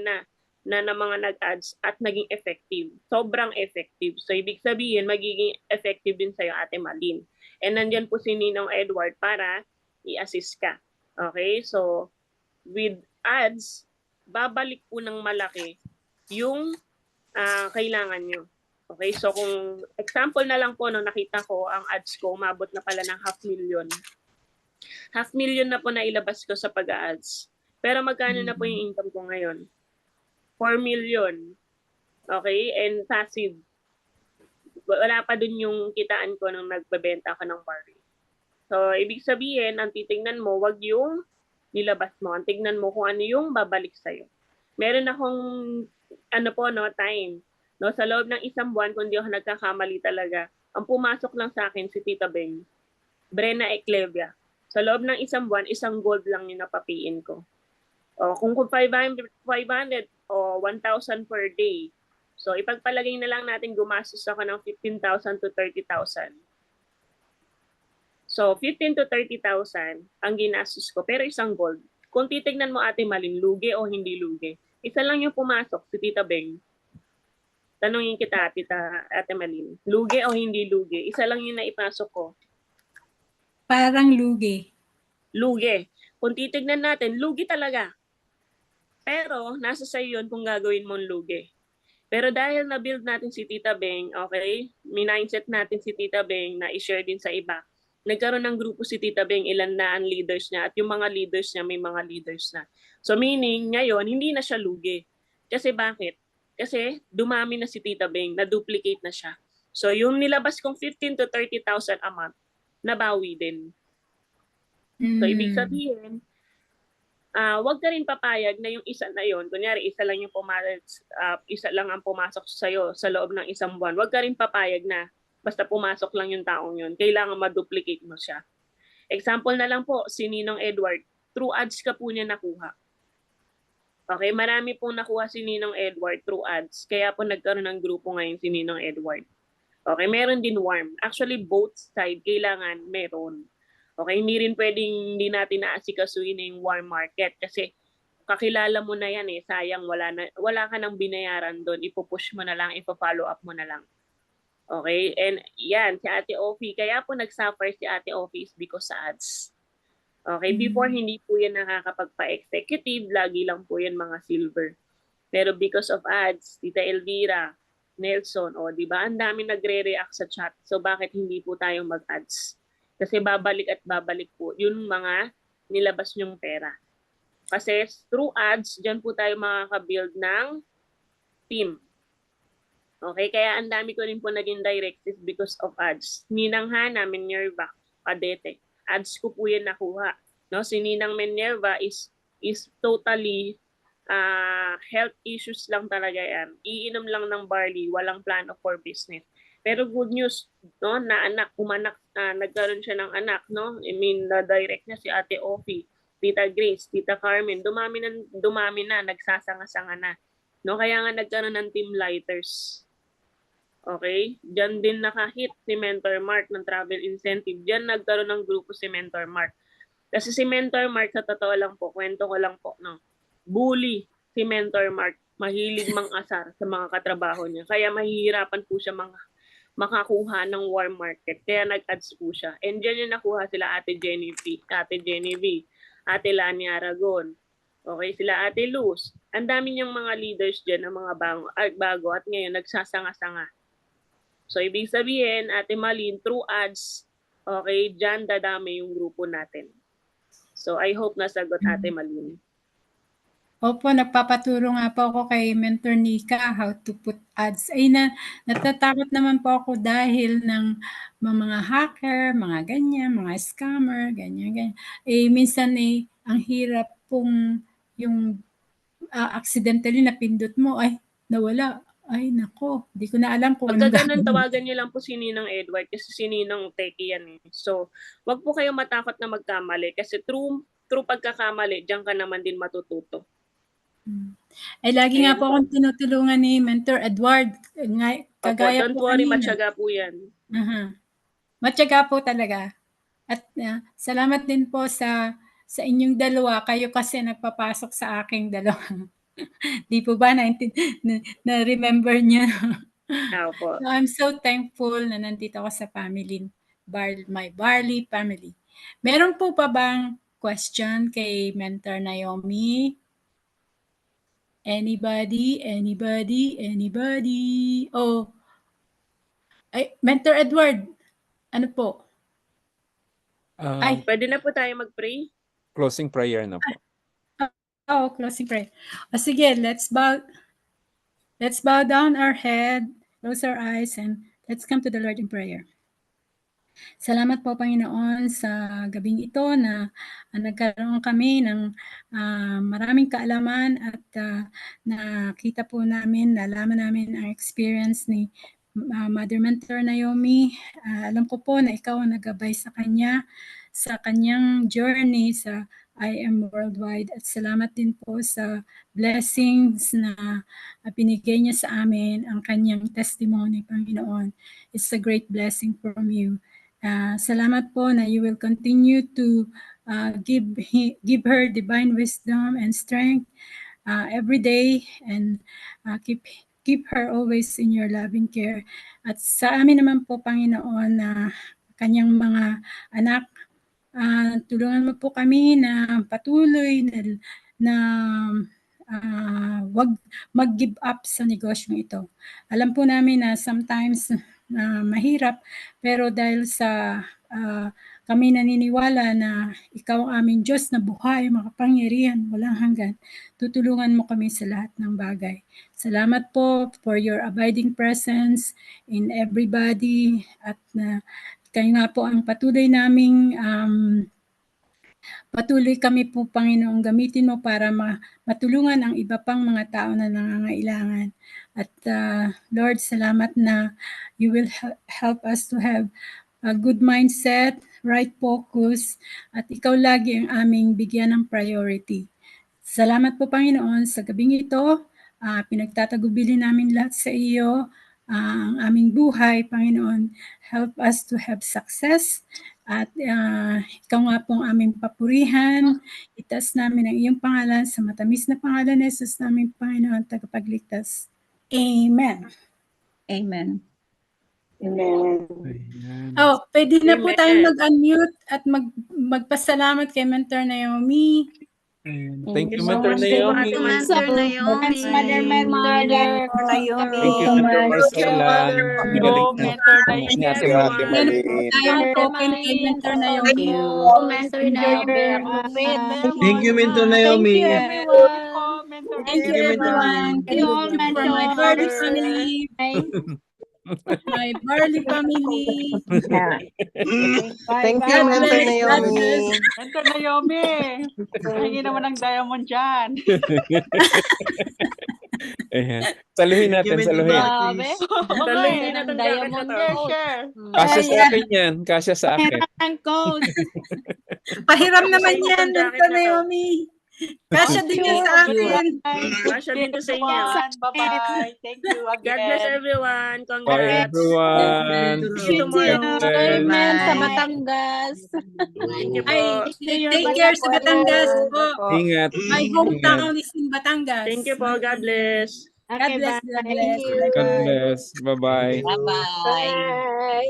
na mga nag-ads at naging effective. Sobrang effective. So, ibig sabihin, magiging effective din sa'yo, Ate Malin. And nandyan po si Ninong Edward para i-assist ka. Okay? So, with ads, babalik po ng malaki yung kailangan nyo. Okay? So, kung example na lang po, no, nakita ko, ang ads ko, umabot na pala ng 500,000. 500,000 na po na ilabas ko sa pag-ads. Pero magkano na po yung income ko ngayon? 4 million. Okay? And passive. Wala pa dun yung kitaan ko nung nagbebenta ako ng barley. So, ibig sabihin, ang titingnan mo, wag yung nilabas mo. Ang tignan mo kung ano yung babalik sa'yo. Meron akong, time. No, sa loob ng isang buwan, kung di ako nagkakamali talaga, ang pumasok lang sa akin si Tita Beng, Brena Eclevia. Sa loob ng isang buwan, isang gold lang yung napapiin ko. O, kung 500 o 1,000 per day. So, ipagpalagay na lang natin gumastos ako ng 15,000 to 30,000. So, 15 to 30,000 ang ginastos ko, pero isang gold. Kung titignan mo, Ate Malin, lugi o hindi lugi? Isa lang yung pumasok, si Tita Beng. Tanungin kita, Ate Malin, lugi o hindi lugi? Isa lang yung naipasok ko. Parang lugi. Lugi. Kung titignan natin, lugi talaga. Pero, nasa sa'yo yun kung gagawin mong lugi. Pero dahil na-build natin si Tita Beng, okay, mindset natin si Tita Beng na i-share din sa iba. Nagkaroon ng grupo si Tita Beng, ilan na ang leaders niya, at yung mga leaders niya, may mga leaders na. So meaning, ngayon, hindi na siya lugi. Kasi bakit? Kasi dumami na si Tita Beng, na-duplicate na siya. So yung nilabas kong 15 to 30,000 a month, nabawi din. So ibig sabihin, wag ka rin papayag na yung isa na yon, kunyari isa lang ang pumasok sa'yo sa loob ng isang buwan. Wag ka rin papayag na basta pumasok lang yung taong yon. Kailangan ma-duplicate mo siya. Example na lang po, si Ninong Edward. Through ads ka po niya nakuha. Okay, marami pong nakuha si Ninong Edward through ads. Kaya po nagkaroon ng grupo ngayon si Ninong Edward. Okay, meron din warm. Actually, both side kailangan meron. Okay, hindi natin naasikasuhin yung warm market kasi kakilala mo na yan eh, sayang wala ka nang binayaran doon, ipupush mo na lang, ipo-follow up mo na lang. Okay, and yan, si Ate Ofi, kaya po nag-suffer si Ate Ofi is because sa ads. Okay, before hindi po yan nakakapagpa-executive, lagi lang po yan mga silver. Pero because of ads, Tita Elvira, Nelson, di ba, ang dami nagre-react sa chat. So bakit hindi po tayo mag-ads? Kasi babalik at babalik po yung mga nilabas nyong pera. Kasi through ads, dyan po tayo makaka-build ng team. Okay, kaya ang dami ko rin po naging directives because of ads. Ninang Hana, Minerva, Kadete. Ads ko po yan nakuha. No? Si Ninang Minerva is totally health issues lang talaga yan. Iinom lang ng barley, walang plano for business. Pero good news, no, nagkaroon siya ng anak, no? I mean, na-direct niya si Ate Ofi, Tita Grace, Tita Carmen, dumami na, nagsasanga-sanga na. No, kaya nga nagkaroon ng team lighters. Okay? Diyan din nakahit si Mentor Mark ng travel incentive. Diyan nagkaroon ng grupo si Mentor Mark. Kasi si Mentor Mark, sa totoo lang po, kwento ko lang po, no? Bully si Mentor Mark. Mahilig mang-asar sa mga katrabaho niya. Kaya mahihirapan po siya makakuha ng warm market. Kaya nag-ads po siya. And dyan yung nakuha sila Ate Genevieve, Ate Lani Aragon. Okay, sila Ate Luz. Ang dami niyang mga leaders dyan ng mga bago at ngayon nagsasanga-sanga. So, ibig sabihin, Ate Malin, through ads, okay, dyan dadami yung grupo natin. So, I hope nasagot Ate Malin. Opo, nagpapaturo nga po ako kay Mentor Nika how to put ads. Ay natatakot naman po ako dahil ng mga hacker, mga ganyan, mga scammer, ganyan. Minsan ang hirap pong yung accidentally napindot mo, ay nawala. Ay nako, di ko na alam kung Pagka ganun, tawagan niyo lang po si Ninong Edward kasi si Ninong Teki yan eh. So, wag po kayo matakot na magkamali kasi through pagkakamali, diyan ka naman din matututo. Ay, lagi nga po akong tinutulungan ni Mentor Edward. Opo, Kagaya don't po worry, kanina. matyaga po yan. Matyaga po talaga. At salamat din po sa inyong dalawa. Kayo kasi nagpapasok sa aking dalawa. Di po ba na-remember niyo? Opo. So I'm so thankful na nandito ako sa family, my Barley family. Meron po pa bang question kay Mentor Naomi? Anybody? Oh, ay, Mentor Edward, ano po? Ay, Pwede na po tayo mag-pray? Closing prayer na po. closing prayer. Sige, let's bow down our head, close our eyes, and let's come to the Lord in prayer. Salamat po, Panginoon, sa gabing ito na nagkaroon kami ng maraming kaalaman at nakita po namin, nalaman namin ang experience ni Mother Mentor Naomi. Alam ko po na ikaw ang nagabay sa kanya sa kanyang journey sa I Am Worldwide. At salamat din po sa blessings na binigay niya sa amin, ang kanyang testimony, Panginoon. It's a great blessing from you. Salamat po na you will continue to give her divine wisdom and strength every day, and keep her always in your loving care. At sa amin naman po, Panginoon, na kanyang mga anak, tulungan mo po kami na patuloy na wag mag-give up sa negosyong ito. Alam po namin na sometimes mahirap, pero dahil sa kami naniniwala na ikaw ang aming Diyos na buhay, makapangyarihan, walang hanggan, tutulungan mo kami sa lahat ng bagay. Salamat po for your abiding presence in everybody, at kayo nga po ang patuloy naming patuloy kami po, Panginoon, gamitin mo para matulungan ang iba pang mga tao na nangangailangan. At Lord, salamat na you will help us to have a good mindset, right focus, at ikaw lagi ang aming bigyan ng priority. Salamat po, Panginoon, sa gabing ito. Pinagtatagubili namin lahat sa iyo, ang aming buhay, Panginoon. Help us to have success. At ikaw nga pong aming papurihan. Itaas namin ang iyong pangalan sa matamis na pangalan ni Jesus namin, Panginoon, tagapagligtas. Amen. Amen. Amen. Oh, pwede na po Amen. tayong mag-unmute at magpasalamat kay Mentor Naomi. Thank you, so Mentor much po, Naomi. Ate Mandy. Thanks, Mother Mentor. Thank you, Mentor Marcela. Ang galing na. Mentor Thank you, Ni Ate everyone. Marty. Yan po tayong token kay Mentor Naomi. Mentor Naomi. Thank you, Mentor Naomi. Thank you, everyone. Thank you for my Barley family. My Barley family. Thank you, God Mentor bless. God Naomi. bless. Mentor Naomi. Hingi naman ng diamond dyan. Ayan. Saluhin natin, saluhin. Grabe. Tuloy din natin diamond Share. Kasya sa akin yan. Kasya sa akin. Pahiram naman Sa inyo yan, tong jacket Mentor na to. Naomi. Kasya din yan sa akin. Kasya din to sa inyo. Bye-bye. Thank you again. God bless everyone. Bye, Congrats. everyone. See you tomorrow. Sa Batangas. Thank you po. Ay, take care sa Batangas po. Ingat. My hometown is in Batangas. Thank you po. God bless. God bless. God bless. God bless. Bye-bye. Bye-bye.